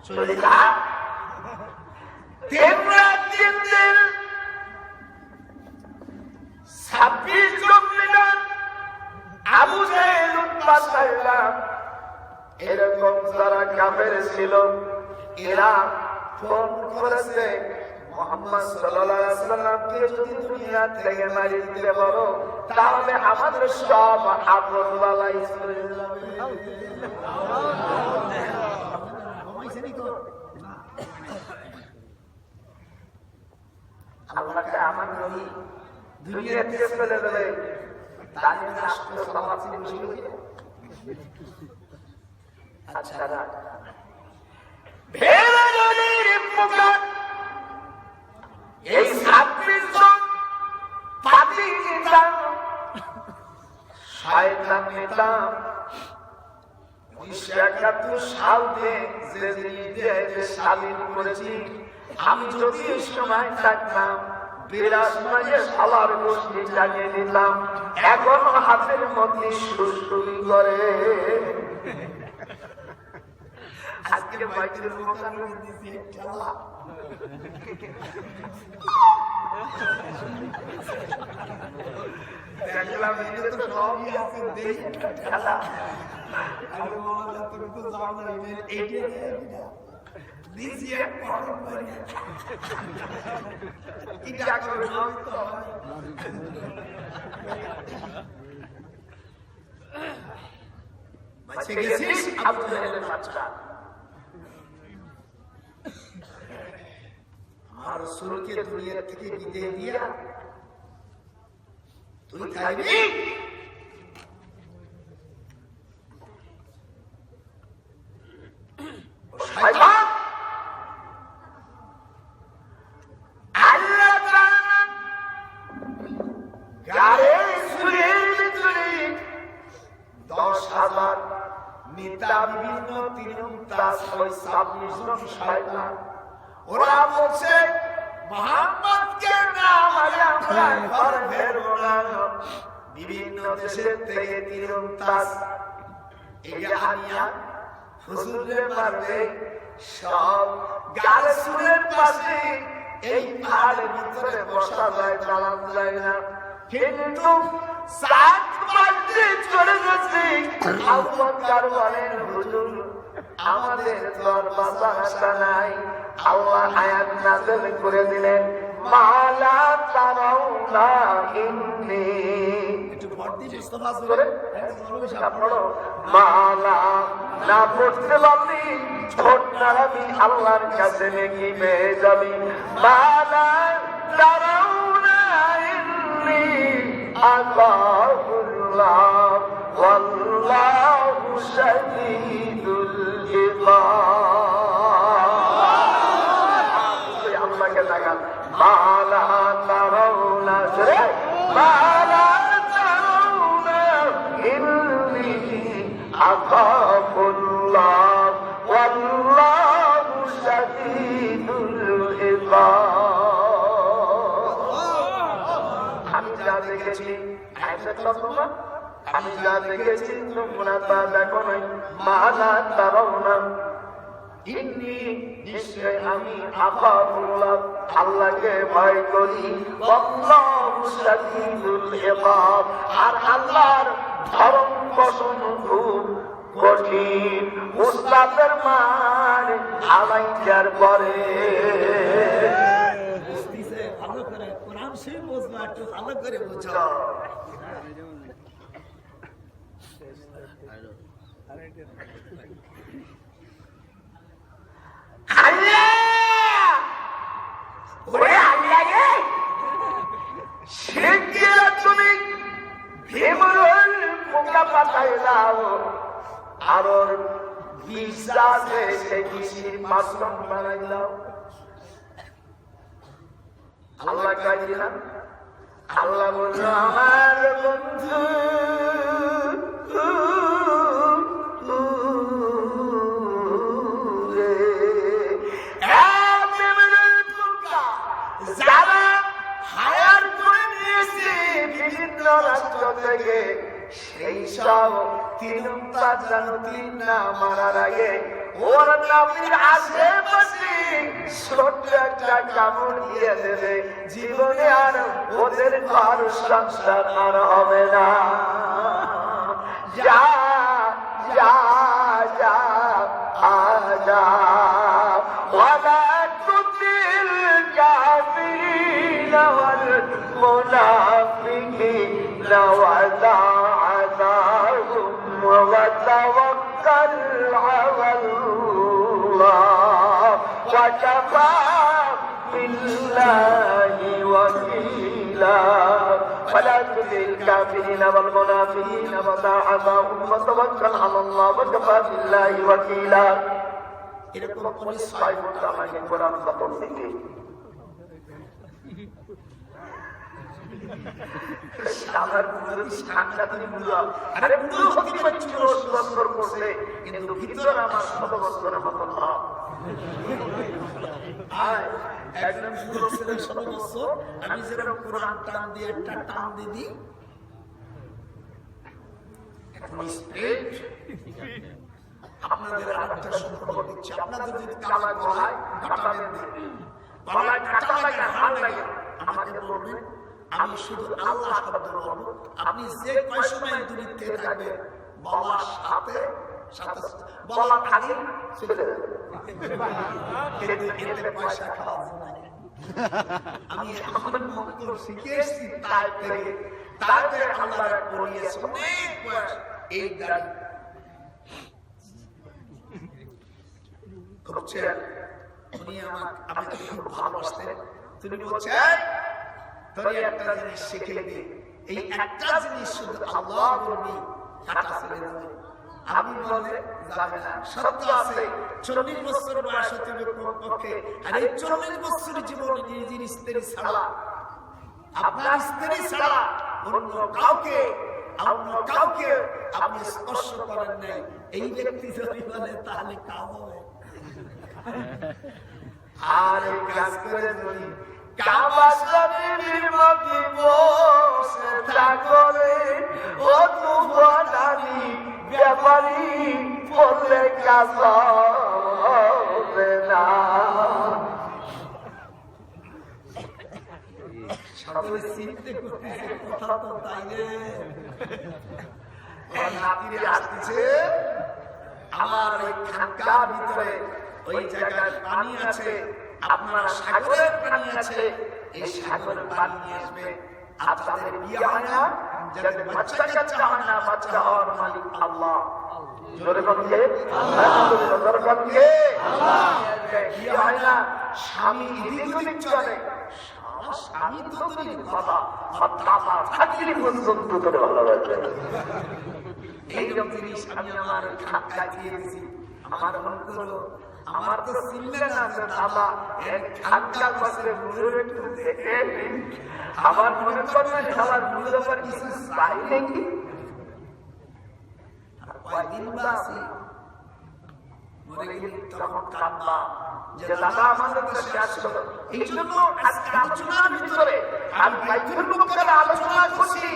চলে যা। তেমরা তিন দিন 26 মিনিট আবু জেহেল উৎপাত এরকম যারা কাফের ছিল, এরা ফোন করেছে মুহাম্মদ সাল্লাল্লাহু আলাইহি ওয়াসাল্লামকে যদি দুনিয়া থেকে মারি দিতে পারো, তাহলে আমাদের সব আপন বালাই চলে যাবে। আল্লাহকে আমার নবী দুনিয়া থেকে চলে যাবে, তাহলে রাষ্ট্র সমাজে বসে হয়ে আচ্ছা না ভেড়ার পোকা এই 26 জন পাপী নেতা শয়তান নেতা 1971 সালে যে স্বাধীন করেছি, আমি যদি এই সময় থাকতাম 82 মাসে সালার গোষ্ঠী জানিয়ে দিতাম। এখন হাতের মধ্যে সুরসুরি করে। আজকে বাইকের মোকাবিলা দিয়েছি খেলা। দেখলাম এটা তো সবই আছে, দেখি খেলা। আরে মামা তুমি তো জানো না এইটা দিছি এক পড়ন মারি এটা করে নাও তো বাচ্চা গেছিস আবু জেহেলের বাচ্চা। আর রাসূলকে দুনিয়া থেকে বিদায় দিয়া তুই খাইবি? শয়তান আল্লাহ তাআলা গায়ে সুরের ভিতরে 10,000 নেতা বিভিন্ন তিনতাস ওই 26 জন শয়তান, ওরা বলছে মুহাম্মদকে না মারলে আমরা ঘর ফেরবো না। বিভিন্ন দেশের থেকে তিনতাস এই জাহানিয়া হুজুরে মারবে সব গাল সুরের পাশে এই পাহাড়ের ভিতরে বসা যায়, দাঁড়ান যায় না। কিন্তু সাত বাজে চলে গেছে, আবু বকর বলেন হুজুর আমাদের তো আর বাঁচা হাসা নাই। আল্লাহ আয়াত নাযিল করে দিলেন, মালা তারাউনা ইন্নী, একটু ভর্তি মুস্তাফা করে পড়ো, মালা না পড়তে পারলি ঠোঁট নাড়াবি, আল্লাহর কাছে নেকি পেয়ে যাবি। মালা তারাউনা ইন্নী আল্লাহুল্লাহ ওয়াল্লাহু শাদীদুল ইকাব। আল্লাহকে দেখান, মালা তারাউনা, মালা তারাউনা ইন্নী আখাফুল্লাহ ওয়াল্লাহু শাদীদুল ইকাব। আমি যা দেখেছি তোমরা, আমি যা দেখেছি তোমরা তা দেখো নাই। মালা তারাউনা ইন্নী, নিশ্চয় আমি আখাফুল্লাহ, আল্লাহকে ভয় করি, ওয়াল্লাহু শাদীদুল ইকাব, আর আল্লাহর ধরম কসম খুব কঠিন। উস্তাদের মান আলাইকার পরে বুঝতেছে ভালো করে, কোরআন শরীফ বুঝবা, একটু ভালো করে বুঝো। তুমি ভীমরুল পোকা পাতায় দাও, আর ওর বিষ আছে সেই বিষের মাশরুম বানাই দাও। আল্লাহ কাজে না, আল্লাহ বলল আমার বন্ধু যারা হায়ার করে নিয়েছে বিভিন্ন রাষ্ট্র থেকে, সেই সব তিন না মারার আগে ওর নামের আশেপাশে ছোট্ট একটা কামড় দিয়ে দেবে, জীবনে আর ওদের ঘর সংসার আর হবে না। যা যা যা আজা ওয়ালা তুতিল কাফিরিন ওয়াল মুনাফিকিন ওয়াদা'আহুম ওয়া তাওয়াক্কাল আলাল্লাহ ওয়া কাফা বিল্লাহি ওয়াকিলা। ولا تطع الكافرين والمنافقين ودعهم وتوكل على الله وكفى بالله وكيلا। এরকম পুলিশ ছয় ঘন্টা লাগে কোরআন খতম দিতে। আমার পুরো সাংঘাতিক বুড়া, আরে পুরো ক্ষতি পাচ্ছি 10 বছর করছে, কিন্তু ভিতরে আমার 100 বছরের মতো ভাব। একদম পুরো ছিলেন 16 বছর, আমি যেরকম কোরআন টান দিয়ে একটা টান দিই, আপনাদের আরেকটা সুখবর দিচ্ছি, আপনাদের যদি কালা গলায় কাটা বেঁধে, গলায় কাটা লাগে, হাড় লাগে, আমাকে বলবেন, আমি শুধু আল্লাহ শব্দ বলবো, আপনি যে কয় সময় দূরত্বে থাকবেন বলার সাথে সাথে বলা খালি চলে যাবে, এতে পয়সা খাওয়া যায়। আমি এখন মন্তব্য শিখে এসেছি তাই থেকে, তারপরে আল্লাহ পড়িয়েছে অনেক বয়স এই গাড়ি করছেন। উনি আমাকে খুব ভালোবাসতেন। তিনি বলছেন তোর একটা জিনিস শিখে দিই, এই একটা জিনিস শুধু আল্লাহ বলবি, কাটা চলে যাবে। আমি বলে যাবে না, সত্য আছে। 40 বছর বয়স হতে হবে কমপক্ষে, আর এই 40 বছর জীবনে নিজের স্ত্রী ছাড়া, আপনার স্ত্রী ছাড়া অন্য কাউকে আপনি স্পর্শ করেন নাই। এই ব্যক্তি যদি বলে তাহলে কাজ হবে। আর এই কাজ করে যদি কাবা শরীফের মধ্যে বসে থাকলে ও তুফানি ব্যাপারি বললে কাজ হবে না। সবাই চিনতে করতেছে, কথা তো তাই রে। ওর নাতিরে আসতেছে, আমার ওই খানকার ভিতরে ওই জায়গায় পানি আছে, আপনার সাগরের পানি আছে, এই সাগরের পানি নিয়ে আসবে। আপনাদের বিয়ে হয় না, যাতে বাচ্চা কাচ্চা হয় না, বাচ্চা হওয়ার মালিক আল্লাহ। জোরে বলছে জোরে বলছে বিয়ে হয় না, স্বামী এদিক ওদিক চলে, স্বামী তো দূরের কথা, দাদা থাকলে পর্যন্ত তোর ভালোবাসে। এইরকম জিনিস আমি আমার খানকায় দিয়ে দিয়েছি। আমার মন করলো, আমার তো চিনলে না দাদা, খানকার পাশে বুঝে একটু দেখে আমার মনে করলো আমার বুঝতে পারি কিছু চাই নাকি। কয়দিন বা আছি, মরে গেলে তখন কাঁদবা যে দাদা আমাদের কাছে আসলো। এই জন্য আজকে আলোচনার ভিতরে আমি বাইতুল মুকাদ্দাসের আলোচনা করছি।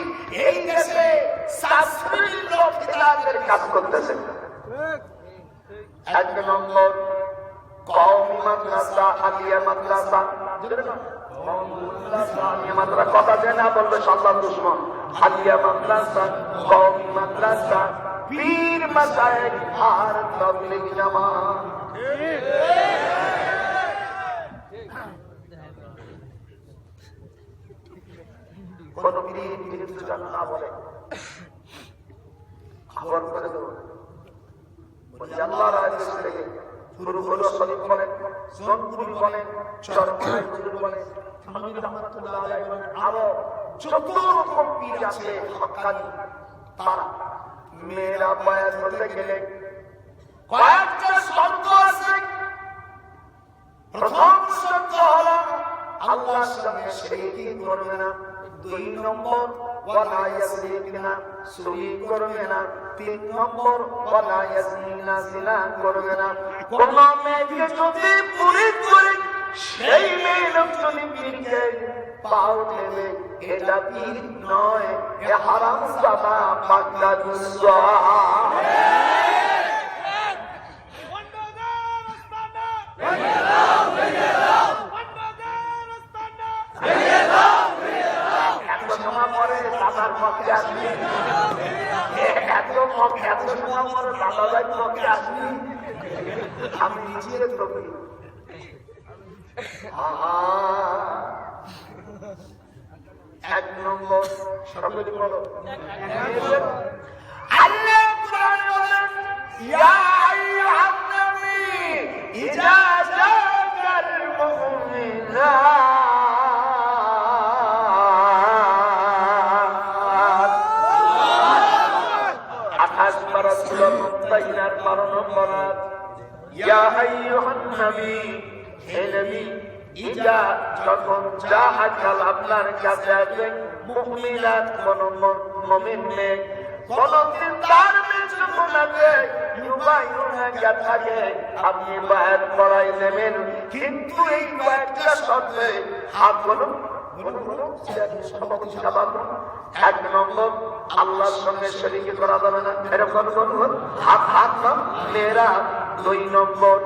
এই দেশে সাসফিল লোক খেলাদের কাজ করতেছে। এক নম্বর কওমি মাদ্রাসা, আলিয়া মাদ্রাসা। কথা যে না বলবে সন্তান দুশ্মন। আলিয়া মাদ্রাসা, কওমি মাদ্রাসা, পীর মাসায়েক আর তাবলীগ জামাত। কোন পীর বিরুদ্ধে যেন না বলে, খবর করে দেবো। আল্লাহর আদেশ থেকে গুরু হলো শরীফ বলেন, সোনপুরি বলেন, চরমায় হুজুর বলেন, থানভী রহমাতুল্লাহ আলাইহি বলেন, আরো যত রকম পীর আছে হক্কানি, তারা মেয়েরা বায়াত হতে গেলে কয়েকটা শর্ত আছে। প্রথম শর্ত হলো আল্লাহর সঙ্গে শিরক করবে না। 2 নম্বর ওয়ালা ইয়াসরিকনা, চুরি করবে না। 3 নম্বর ওয়ালা ইয়াজনিনা, জিনা করবে না। কোন মেয়েকে যদি পুরী করে সেই মেয়ে লোক যদি পীরকে পাও দেবে, এটা পীর নয়, এ হারাম জাদা পাক্কা দুসা। আমি নিজের প্রতি এক নম্বর সকলে বলো, আল্লাহ কোরআনে বলেন, ইয়া আইয়ুহান নবী ইজা জাকাল মুমিনা আপনার কাছে আসবে মুমিনাত, কোন মুমিন মেয়ে, কোন দিনদার মেয়ে যখন আসবে, ইউবাইউনাকা থাকে, আপনি বায়াত করাই নেবেন, কিন্তু এই কয়েকটা শর্তে হাত বলুন। এক নম্বর আল্লাহর সঙ্গে শরীক করা যাবে না, এরকম বলুন, হাত হাত না মেয়েরা। 2 নম্বর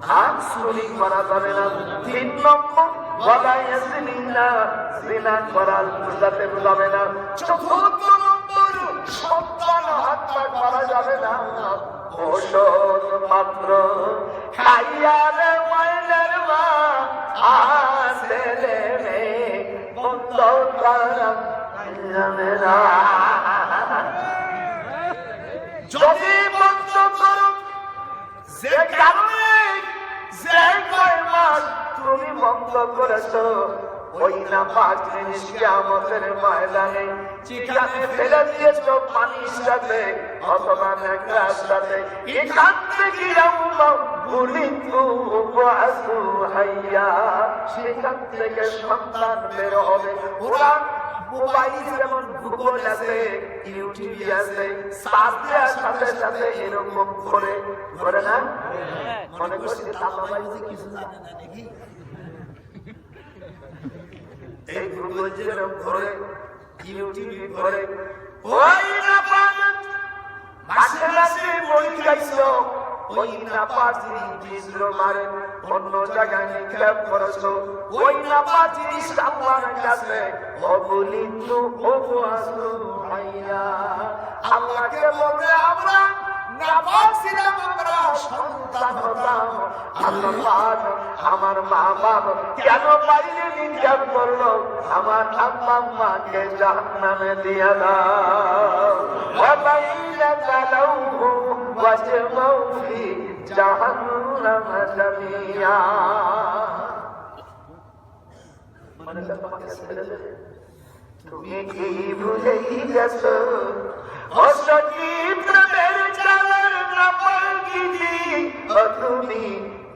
হাত চুরি করা যাবে না। 3 নম্বর ওয়ালা ইয়াজনিনা, জিনা করা যাবে না। 4 নম্বর সন্তান হত্যা করা যাবে না। ওষুধ মাত্র খাইয়ালে মাইনের মা আসলে বন্ধ করা যাবে না। যদি বন্ধ করো, যে কারণে যে কয় মাস তুমি বন্ধ করেছো, ওই নাপাক জিনিস কিয়ামতের ময়দানে যেখানে ফেলে দিয়েছো, পানির সাথে অথবা নেকড়ার সাথে, এখান থেকে সেখান থেকে সন্তান বের হবে। ওরা মোবাইল যেমন গুগল আছে, ইউটিউব আছে, সার্চ দেওয়ার সাথে সাথে এরকম করে না, মনে করছি কিছু জানে না নাকি। এই গুগল যেরকম করে, ইউটিউব করে, ওই না পাবেন মাসে মাসে বই খাইছো, ওই নাপাজি বিদ্র মারেন, অন্য জায়গায় নিক্ষেপ করেছো, ওই নাপাজি আল্লাহর কাছে অবলিত অবহাসু ভাইয়া। আল্লাহকে বলবে আমরা নাপাক ছিলাম, আমরা সন্তান হতাম, আল্লাহ আমার মা বাবা কেন বাইরে নিক্ষেপ করলো, আমার আম্মা আম্মাকে জাহান্নামে দিয়ে দাও। ওয়াবাইলা তালাউহু ওয়াজমাউ ফি জাহান্নাম জামিয়া। মানুষের তোমাকে ছেড়ে দেবে, তুমি কি ভুলেই গেছো অসজীব প্রেমের চালার নাপাকিজি, তুমি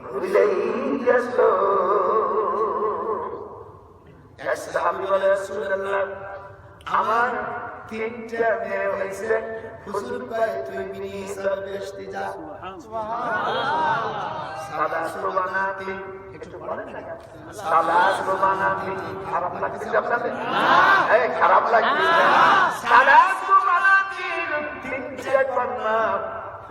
ভুলেই গেছো। এক সাহাবী বলে, রাসূলুল্লাহ আমার 3টা মেয়ে হয়েছে, হুজুর কয় তুই বিনি হিসাব বেহেশতে যা। সালাসু বানাতি, একটু বলেন না সালাসু বানাতি, খারাপ লাগছে আপনাদের? এই খারাপ লাগছে? সালাসু বানাতি, 3টা কন্যা,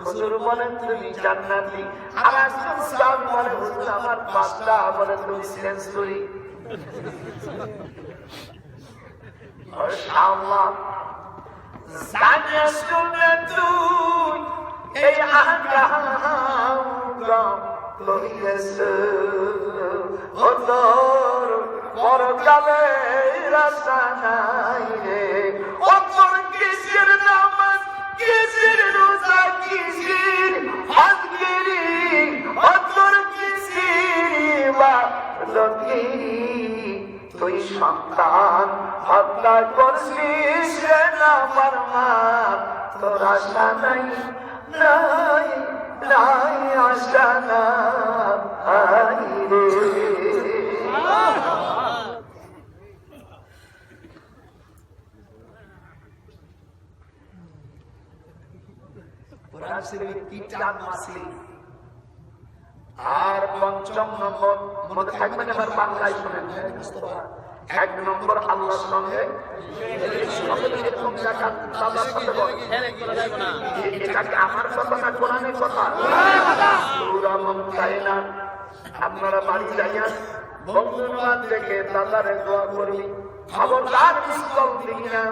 হুজুর বলেন তুমি জান্নাতি। আর একজন সাহাবী বলে, হুজুর আমার 5টা, বলে তুমি সেঞ্চুরি। মাশাআল্লাহ, জানিয়ে শুনে তুই এই আহকাম করিয়েছে, ও তোর পরকালে রাস্তা নাই রে, ও তোর কিসের নামাজ, কিসের রোজা, কিসের হজগিরি, ও তোর কিসের ইবাদতি, তুই সন্তান হত্যা করছিস রে না ফরমান, তোর আশা নাই, নাই নাই আশা নাই রে। কোরআন শরীফে 3টা মাসি। আর 5ম নম্বর মনে থাকবেন, আমার বাংলায় শুনেন, 1 নম্বর আল্লাহর সঙ্গে এটাকে আমার কথা না কোরআনের কথা। সূরা মুমতাহিনা আপনারা বাড়ি যাইয়া বন্ধুবান্ধব দেখে দাদারে দোয়া করবি, খবরদার মিসকল দিই না।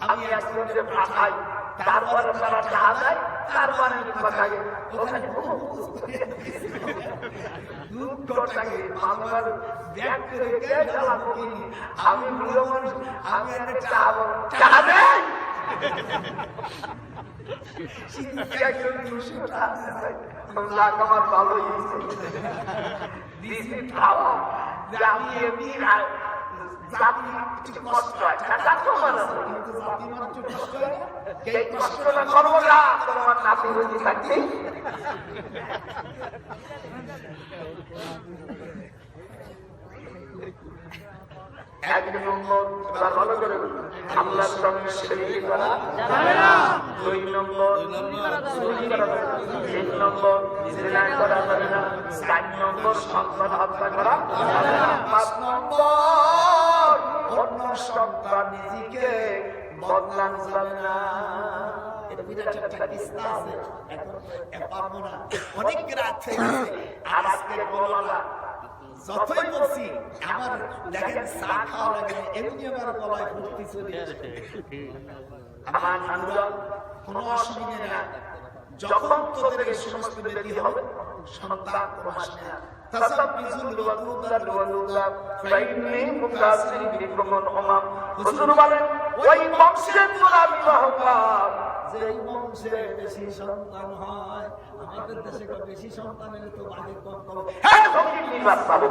আমি একজনকে পাঠাই, তারপরে তারা টাকা দেয়, তারপরে পাঠাই, ওখানে আমি বুড়ো মানুষ, আমি টাকা দেয় আমার ভালো খাওয়া যে আমি এমনি জাতি কষ্ট হয়, এই কষ্টটা করবো না তোমার নাতি বুঝি থাকছি। এক নম্বর ভালো করে আল্লাহর সঙ্গে শরীক করা যাবে না, 2 নম্বর চুরি করা যাবে না, 3 নম্বর জিনা করা যাবে না, 4 নম্বর সন্তান হত্যা করা যাবে না, 5 নম্বর অন্য সন্তান নিজেকে বদনাম যাবে না। এটা বিরাট একটা বিস্তার আছে, পারবো না, অনেক রাত হয়ে গেছে, আর আজকে বলবো না। যতই বলছি আমার দেখেন চা খাওয়া লাগে, এমনি আমার গলায় ভর্তি চলে আসে। আমার নানুরা কোনো অসুবিধা না, যখন তোদের এই সমস্ত ব্যাধি হবে সন্তান প্রমাণ না, হুজুর বলেন ওই বংশের তোরা বিবাহ কর, যেই বংশে বেশি সন্তান হয়। আমাদের দেশে বেশি সন্তানের তো বাড়ি কম কম, হ্যাঁ ফকির নিবাস পাবো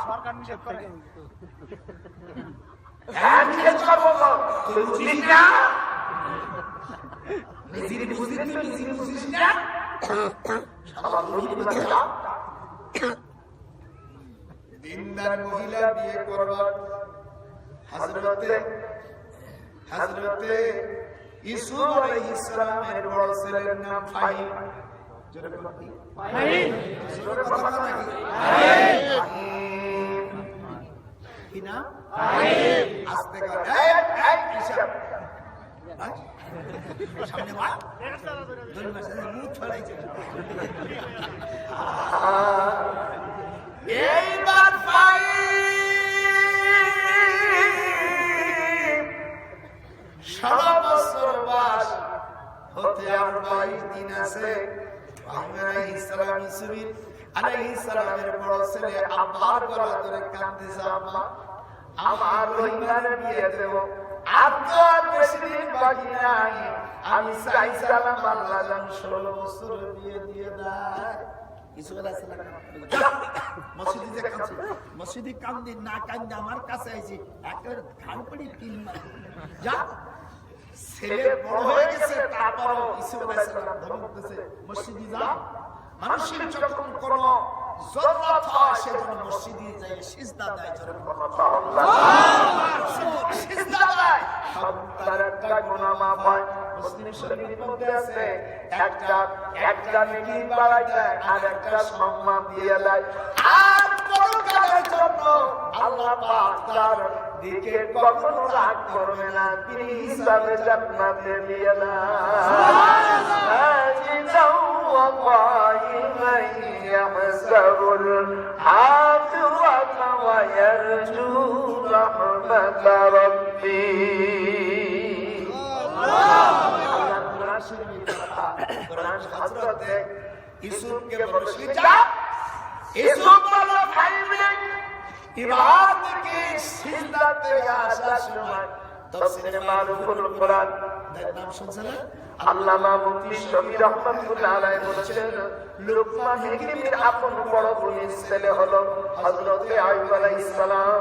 সরকার নিষেধ করে। হ্যাঁ নিষেধ করবো, তুই বুঝিস না, নিজের বুঝিস তুই নিজের বুঝিস না। দিনদার মহিলা বিয়ে করবার হযরতে ইউসুফ আলাইহিস সালামের বড় ছেলের নাম ফাহিম। জোরে বলো কি? ফাহিম। জোরে কথা নাকি? ফাহিম। কি নাম? ফাহিম। আস্তে করে এই হিসাব সামনে মা দুই মাসে মুখ ছড়াইছে। এইবার ফাহিম 16 বছর বয়স হতে আর 22 দিন আছে। ফাহিম আলাইহিস সালাম ইউসুফ আলাইহিস সালামের বড় ছেলে আব্বার গলা ধরে কাঁদতেছে, আব্বা আমার রহিমানের বিয়ে দেব, আপনার বেশি দিন বাকি নাই, আমি চাইছিলাম আল্লাহ যেন 16 বছর বিয়ে দিয়ে দেয়। ইউসুফ আলাইহিস সালাম মসজিদে কাঁদছে, মসজিদে কান্দি না কান্দে আমার কাছে আইছি, একেবারে ঘাড় পড়ি তিল মারি যা। ছেলে বড় হয়ে গেছে, তারপরও ইউসুফ আলাইহিস সালাম ধমক দিয়েছে, মসজিদে যা, মানুষের যখন কোন জরুরত হয় সেজন্য মসজিদে যায় সিজদা দেয়, সিজদা দেয়, তার একটা গুনাহ মাফ হয়। মুসলিম শরীফের মধ্যে আছে একটা নেকি বাড়ায় দেয় আর একটা সম্মান দিয়ে দেয়, আর পরকালের জন্য আল্লাহ পাক তার দিকে কখনো রাগ করবে না, তিনি হিসাবে জান্নাতে দিয়ে দেয়। وقائما يحسب الآخرة ويرجو رحمة ربه। ইউসুফকে বলেছে যা, ইউসুফ বলল ফাইলে ইবাদত থেকে সিজদাতে আসার সময় তাফসীরে মারুফুল কোরআন নাম শুনছেন আল্লামা মুফতি শফি রহমাতুল্লাহ আলাইহি বলেছেন, লুকমান হাকিমের আপন বড় বোনের ছেলে হলো হযরতে আইয়ুব আলাইহিস সালাম।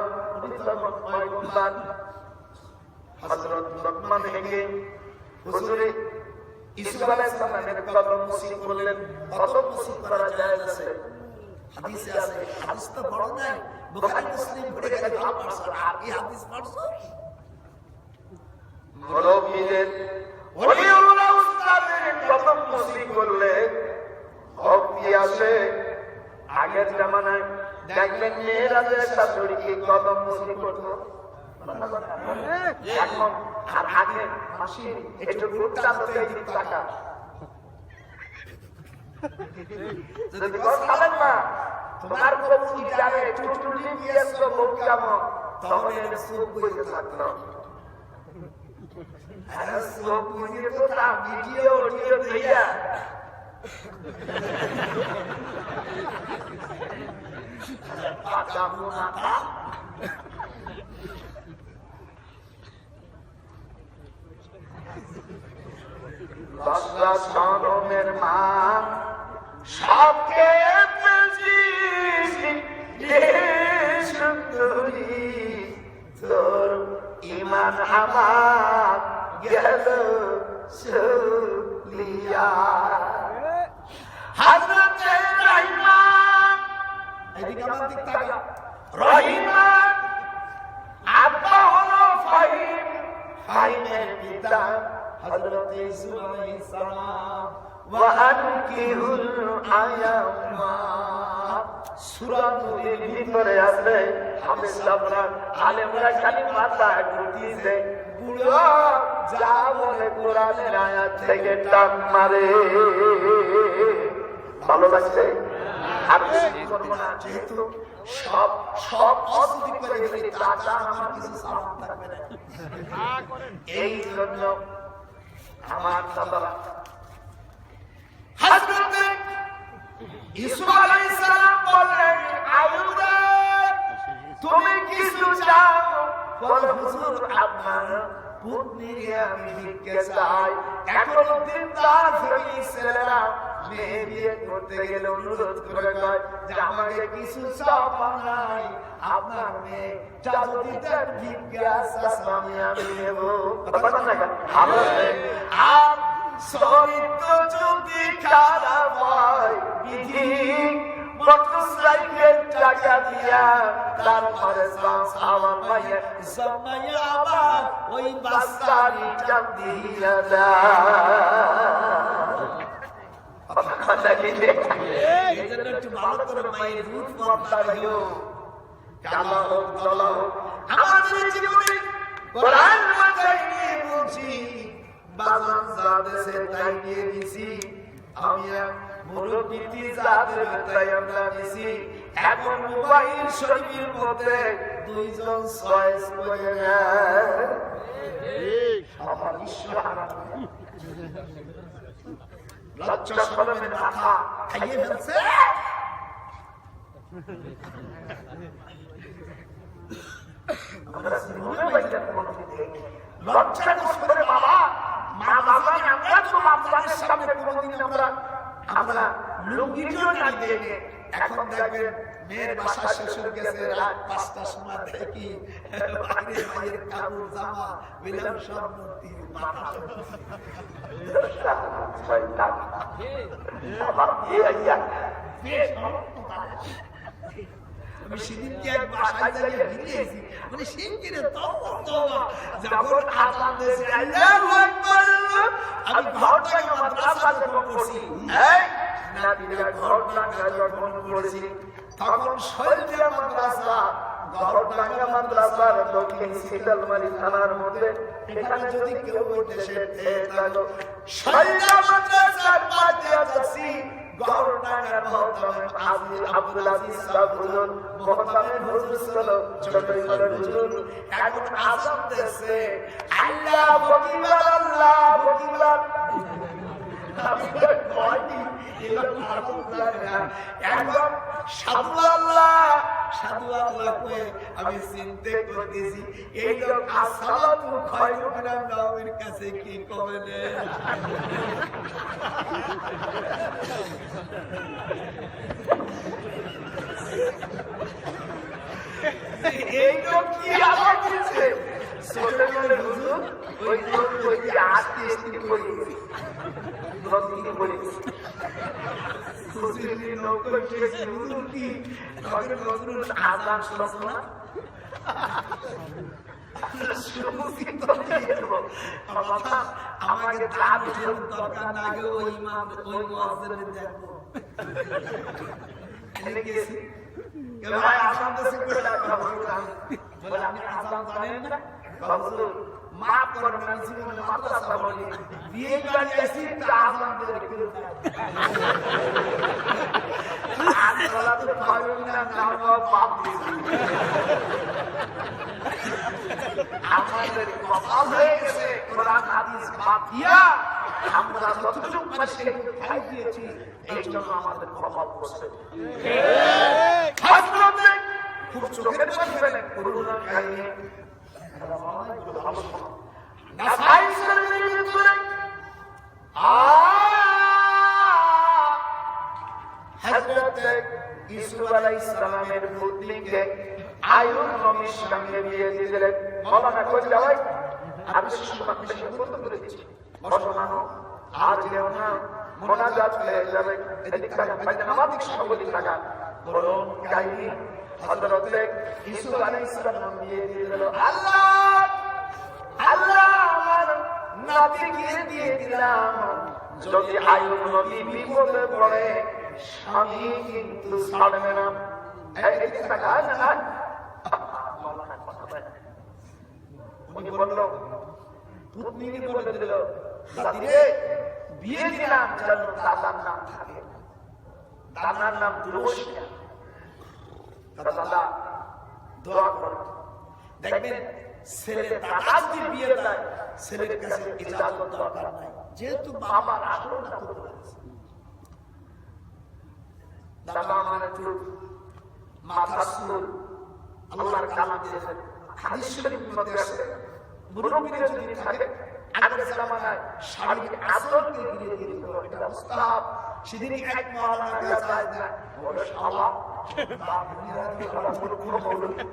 হযরত লুকমান হাকিম হুজুরে ইউসুফ আলাইহিস সালামের কদম মুসি করলেন, কদম মুসি করা জায়েজ আছে, হাদিসে আছে, হাদিস তো বড় নাই, বুখারী মুসলিম পড়ে গেলে আর এই হাদিস পড়ছো মুরব্বিদের ওলিউল্লাহ উস্তাদের কদম মুসি করলে ভক্তি আসে। আগের জামানায় দেখবেন মেয়েরা যে শাশুড়িকে কদম মুসি করতো, এখন আর আগে মাসি একটু ঘুরতাম তো এই টাকা যদি খাবেন না তোমার কবুল যাবে টুটুলি দিয়েছো বউ কেমন, তখন এর সুখ বইতে থাকতো। সুখ বুঝিয়ে তো তা ভিডিও অডিও দিয়া বাংলা সনমের মা সবকে সুন্দরী, তোর ইমান আমার গেল সুলিয়া। হযরতে রহিমান, এদিকে আমার দিক তাকা, রহিমান আব্বা হলো ফাহিম, ফাহিমের পিতা হযরতে ইউসুফ আলাইহিস সালাম। ওয়া আনকিহুল আয়ামা সূরা নূরের ভিতরে আছে, হাফেজরা আলেমরা খালি মাথা ঘুরিয়ে বুড়ো যা বলে কোরআনের আয়াত থেকে টান মারে। ভালো লাগছে? আর করবো না, যেহেতু সব সব অসুবিধা করে গেলে চাচা আমার কিছু সালাম থাকবে না, এই জন্য আমার দাদা হযরতে ইউসুফ আলাইহিস সালাম বললেন, আইয়ুব রে তুমি কিছু চাও? বলে হুজুর আপনার পুত্রকে আমি ভিক্ষা চাই। এখন দিনদার ফ্যামিলি ছেলেরা মেয়ে বিয়ে করতে গেলে অনুরোধ করে কয় যে আমাকে কিছু চাওয়া নাই, আপনার মেয়ে যা যদি দেন ভিক্ষা চাই আমি নেব। আর চরিত্র যদি খারাপ হয় বিধি কদ্দুস রাইখে টাকা দিয়া তারপরে আমার মায়ের জমাইয়া আবার ওই বাচ্চারি টান দিয়া দেয়। কথা কি ঠিক? এই জন্য একটু ভালো করে মায়ের দুধ পর্দা রাখিও। কালা হোক জলা হোক আমাদের জীবনে কোরআন মাথায় নিয়ে বলছি, বাজান যা দেশে তাই নিয়ে দিছি, আমি এক মুরব্বী যা দেবে তাই আমরা দিছি। এখন মোবাইল শরীফের মধ্যে দুইজন চয়েস করে নেয়। আমার ঈশ্বর লজ্জা শরমের মাথা খাইয়ে ফেলছে। আমরা জীবনে বাইরে কোনোদিন দেখিনি। লজ্জা করে বাবা মা বাবা আমরা তো বাচ্চাদের সামনে কোনোদিন আমরা লুঙ্গিও না দিয়ে এখন দেখবেন মেয়ের বাসা শ্বশুর গেছে রাত 5টার সময় দেখি বাইরে মায়ের কাপড় জামা বিলাম সব মূর্তি মাথা। শয়তান আমার বিয়ে আমি সেদিনকে এক বাসায় যাইয়া ভিড়িয়েছি, মানে সেদিনে যখন আজান দিয়েছে আল্লাহু আকবার, আমি ঘরটাকে মাদ্রাসা যখন করছি, এই নাদিরা ঘরটাকে যখন করেছি তখন শৈলজা মাদ্রাসা ঘরটাঙ্গা মাদ্রাসার দক্ষিণ শীতলমারি থানার মধ্যে এখানে যদি কেউ বলতেছে থাকো শৈলজা মাদ্রাসার পাশে আছি ঘরটাঙ্গার মহতামের আব্দুল আজিজ সাহেব হুজুর মহতামের হুজুর ছিল ছোটইমানের হুজুর এখন আযান দিয়েছে আল্লাহ বকিবার আল্লাহ বকিবার আমি চিন্তা করতেছি এই লোক আসসালাতু খায়রুম মিনান নাওমের কাছে কি কবে এই লোক কি আবার দিচ্ছে ছোটবেলার হুজুর ওই যে আস্তে আস্তে বলি নদী বলি হুজুরের নৌকো শেষে হুজুর কি নজরুল আজান শোনো না আমাকে তার দরকার না গেলে ওই ইমাম ওই মুয়াজ্জিন দেখবো এনে গেছি ভাই আজান দেশে করে ডাকা বলে আপনি আজান জানেন না হুজুর মাফ করবেন আমি জীবনে মাদ্রাসা বলি বিয়ে গাড়ি আসি আজান দিয়ে করে আমি বলাতে পারবেন না নাম বাপ দিছি আমাদের কপাল হয়ে গেছে কোরআন হাদিস বাদ দিয়া আমরা যতটুকু পাশে খাই দিয়েছি এই জন্য আমাদের কপাল বসে হযরতে খুব চোখের পানি ফেলে করুণা খাইয়ে নাসাই শরীরের ভিতরে হযরতে ইউসুফ আলাইহিস সালামের পুত্রকে আয়ুব নবীর সঙ্গে বিয়ে দিয়ে দিলেন মাওলানা কই যাওয়াই আমি সুসংবাদটা বন্ধ করে দিচ্ছি বর্তমানো আর যেও না মোনাজাত হয়ে যাবে এদিক থেকে বাইরে নামাজ সকলে থাকা বলুন কাহিনী হযরতে ইউসুফ আলাইহিস সালাম বিয়ে দিয়ে দিল আল্লাহ আল্লাহ আমার নাতিকে দিয়ে দিলাম যদি আয়ুব নবী বিপদে পড়ে স্বামী কিন্তু ছাড়বে না এদিক থাকা না উনি বলল পুতনিকে বলে দিল দাদিরে বিয়ে দিলাম যেন দাদার নাম থাকে দাদার নাম দুর্বশিয়া দাদা দোয়া করো দেখবেন ছেলে দাদা যদি বিয়ে দেয় ছেলের কাছে ইজাজত দরকার নাই, যেহেতু বাবার আসলটা করতে পারছে। দাদা মানে চুল মাথা চুল আল্লাহর কালাম দিয়েছেন হাদিস শরীফের মধ্যে আছে মুরব্বিরা যদি থাকে আগের জামানায় শাড়ির আঁচলকে ঘিরে দিয়ে দিত এটা মুস্তাহাব। সেদিন এক মাওলানা যায় না বলে শালা বাপ নিরাতে শালা মূর্খ মৌলবি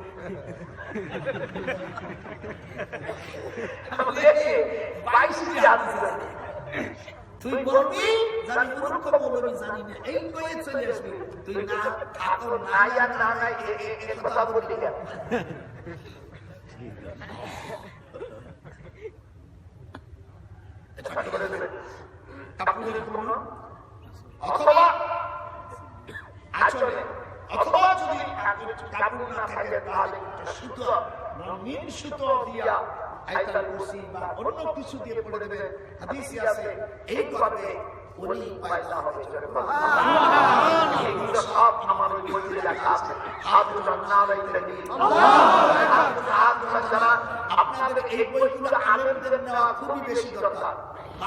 বলে 22 টি হাদিস তুই বলবি জানি মূর্খ বলবি জানি না এই কয়ে চলে আসবি তুই না থাকো না আর না নাই এই কথা বললি কেন? এটা করে দেবে কাপড়ের কোনো অথবা আচলে অথবা যদি কাপড় না থাকে তাহলে সুতো রঙিন সুতো দিয়া আয়াতুল কুরসি বা অন্য কিছু দিয়ে পড়ে দেবে। হাদিসে আছে এই করবে ওই পয়দা হবে। এগুলো সব আমার ওই বইতে লেখা আছে। হাফিজান নারাই তাকবীর আল্লাহ। আপনাদের এই বইগুলো আলেমদের নেওয়া খুবই বেশি দরকার।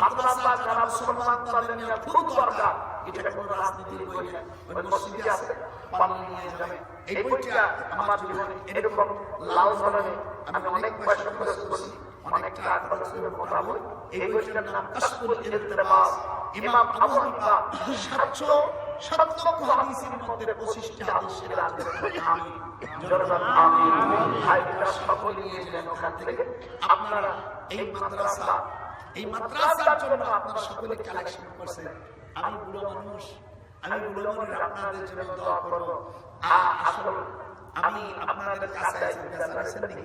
মাদ্রাসা যারা মুসলমান তাদের নেওয়া খুব দরকার। এটা কোনো রাজনীতির বই না, ওই মসজিদে আছে পালন নিয়ে যাবে। এই বইটা আমার জীবনে এরকম লাল ধরনের আমি অনেক পয়সা খরচ করি, অনেক টাকা খরচ করে মোটা বই। এই বইটার নাম কাশফুল ইলতিবাস। ইমাম আবু হানিফা 700 হাদিসের মধ্যে 25টা হাদিসের রাজনীতি। আমিন জোরদার আমিন। ভাইরা সকলে নিয়েছিলেন ওখান থেকে। আপনারা এই মাদ্রাসার জন্য আপনারা সকলে কালেকশন করছেন। আমি বুড়ো মানুষ, আমি বুড়ো মানুষ, আপনাদের জন্য দোয়া করব। আসলে আমি আপনাদের কাছে আছেন নাকি?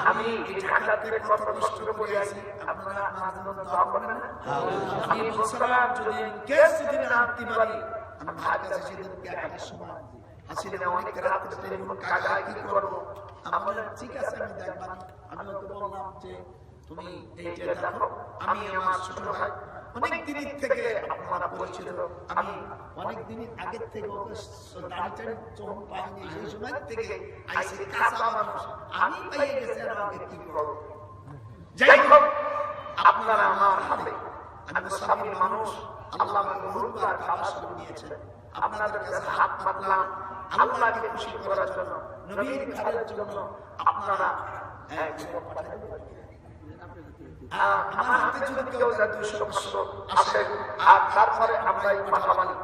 আমি এই ঢাকা থেকে কত কষ্ট করে আসি, আপনারা আমার জন্য দোয়া করবেন না? আমি বলছিলাম যদি যদি না আনতে পারি আমি ভাত কাছে সেদিনকে একটা সময় আসলে অনেক রাত টেলিফোন কাটায় কি করবো। আমাদের ঠিক আছে আমি দেখবানি। আমি ওকে বললাম যে তুমি এইটা দেখো। আমি আমার ছোট ভাই অনেক দিন থেকে আপনারা পরিচিত। আমি অনেক দিন আগের থেকে ওকে দাঁড়িয়ে যখন পাইনি সেই সময় থেকে আইসি কাঁচা মানুষ আমি পাইয়ে গেছি আর আমাকে কি করবো। যাই হোক আপনারা আমার হাতে, আমি স্বামীর মানুষ, আল্লাহ আমাকে হুরুকার খাবার শুরু দিয়েছেন। আপনাদের কাছে হাত পাতলাম আল্লাহকে খুশি করার জন্য, নবীর ঘরের জন্য। আপনারা আমার হাতে যদি কেউ জাতীয় সদস্য আসেন আর তারপরে আমরা এই পাঠাবানি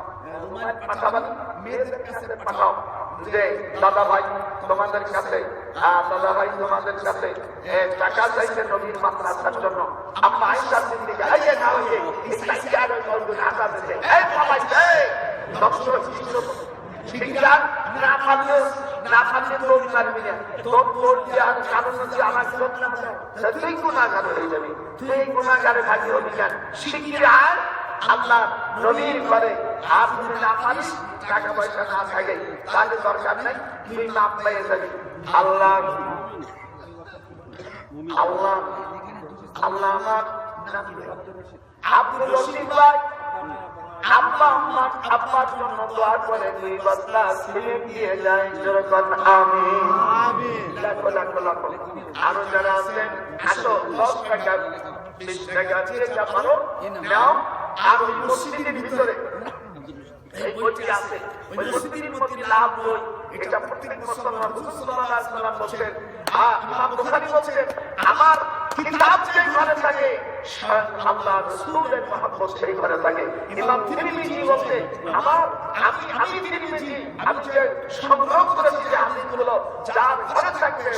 মেয়েদের কাছে পাঠাও যে দাদা ভাই তোমাদের কাছে টাকা চাইছে নবীর মাদ্রাসার জন্য। আমরা আয়েশা সিদ্দিকা আইয়ে না হইয়ে ইসলামিয়ার ওই মজদুর হাতা দিতে এই সবাই এই দর্শক শিক্ষা না পারলে তোর মারবি না, তোর দেওয়ার কারণ হচ্ছে আমার চোখ না তুই গুণাগার হয়ে যাবি, তুই গুণাগারে ভাগি হবি কেন? শিক্ষা আর আল্লাহ নবীর ঘরে আর যদি না পারিস টাকা পয়সা না থাকে তাহলে দরকার নেই, তুই মাপ পেয়ে যাবি। আল্লাহ আল্লাহ আল্লাহ আমার আব্দুল রশিদ ভাই আব্বার জন্য দোয়া করে 2 বস্তা সিমেন্ট দিয়ে যায়। যেরকম আমিন। লাখো লাখো লাখো। আরো যারা আছেন আসো 10 টাকা 20 টাকা দিয়ে যা পারো নাও। আর ওই মসজিদের ভিতরে এই বইটি আছে, ওই মসজিদের মধ্যে লাভ বই। এটা প্রত্যেক মুসলমান রাসূল সাল্লাল্লাহু আলাইহি ওয়াসাল্লাম বলেন, ইমাম বুখারী বলেন আমার কিতাব যে ঘরে থাকে আল্লাহ রাসূলের মহব্বত সেই ঘরে থাকে। ইমাম তিরমিজি বলেন আমি তিরমিজি আমি যে সংগ্রহ করেছি যে হাদিসগুলো যার ঘরে থাকবে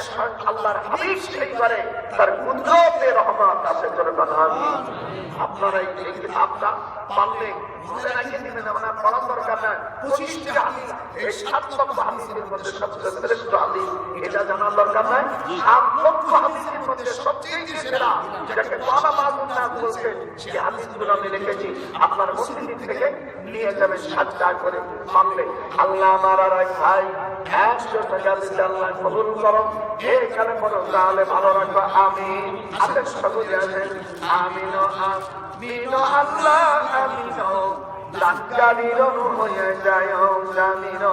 আল্লাহর হাবিব সেই ঘরে তার কুদরতে রহমত আছে। জনগণ আমিন। আপনারা এই কিতাবটা পারলে মনে রাখিয়ে দিবেন, আমরা পড়ার দরকার নাই। 25টা হাদিস, এই 7 লক্ষ হাদিসের মধ্যে সবচেয়ে শ্রেষ্ঠ হাদিস এটা জানার দরকার নাই। 7 লক্ষ হাদিসের মধ্যে সবচেয়ে সেরা যেটাকে বাবা মামুন না বলছেন সেই হাদিসগুলো আমি লিখেছি। আপনার মসজিদ থেকে নিয়ে যাবেন 7টা করে পারলে। আল্লাহ আমার আর এক ভাই 100 টাকা দিতে আল্লাহ কবুল করো। এখানে পড়ো তাহলে ভালো রাখবো। আমিন। আদেশ সকলে আছেন আমিন আমিন আল্লাহ আমিন। জানির হয়ে যায় জানির।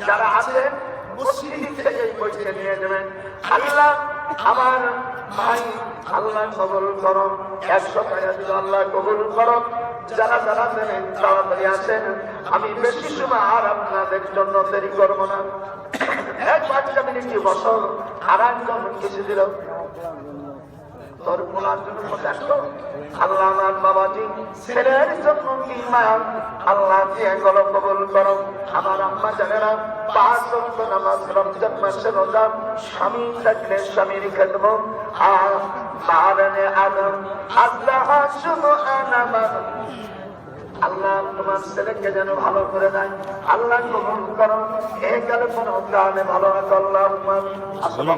যারা আছেন মসজিদ থেকে বইতে নিয়ে যাবেন। আল্লাহ আমার ভাই আল্লাহ কবুল করো। 100 টাকা দিল আল্লাহ কবুল করো। যারা যারা দেবেন তাড়াতাড়ি আসেন। আমি বেশি সময় আর আপনাদের জন্য দেরি করবো না। 1 মিনিট বছর আর একজন কিছু দিল তোর পোলার জন্য দেখো আল্লাহ আমার বাবাজি ছেলের জন্য কি মায়া আল্লাহ দিয়ে গল কবুল করো আমার আম্মা জানেরা 5 ওয়াক্ত নামাজ রমজান মাসে রোজা স্বামী থাকলে স্বামীর খেদমত আর মারানে আদম আল্লাহ সুবহানাহু আল্লাহ তোমার ছেলেকে যেন ভালো করে দেয় আল্লাহ কবুল করো এই গেল কোন কারণে ভালো না আল্লাহ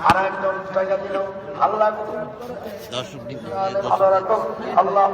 আর একজন জায়গা দিল আল্লাহ দর্শক ভালো রাখো আল্লাহ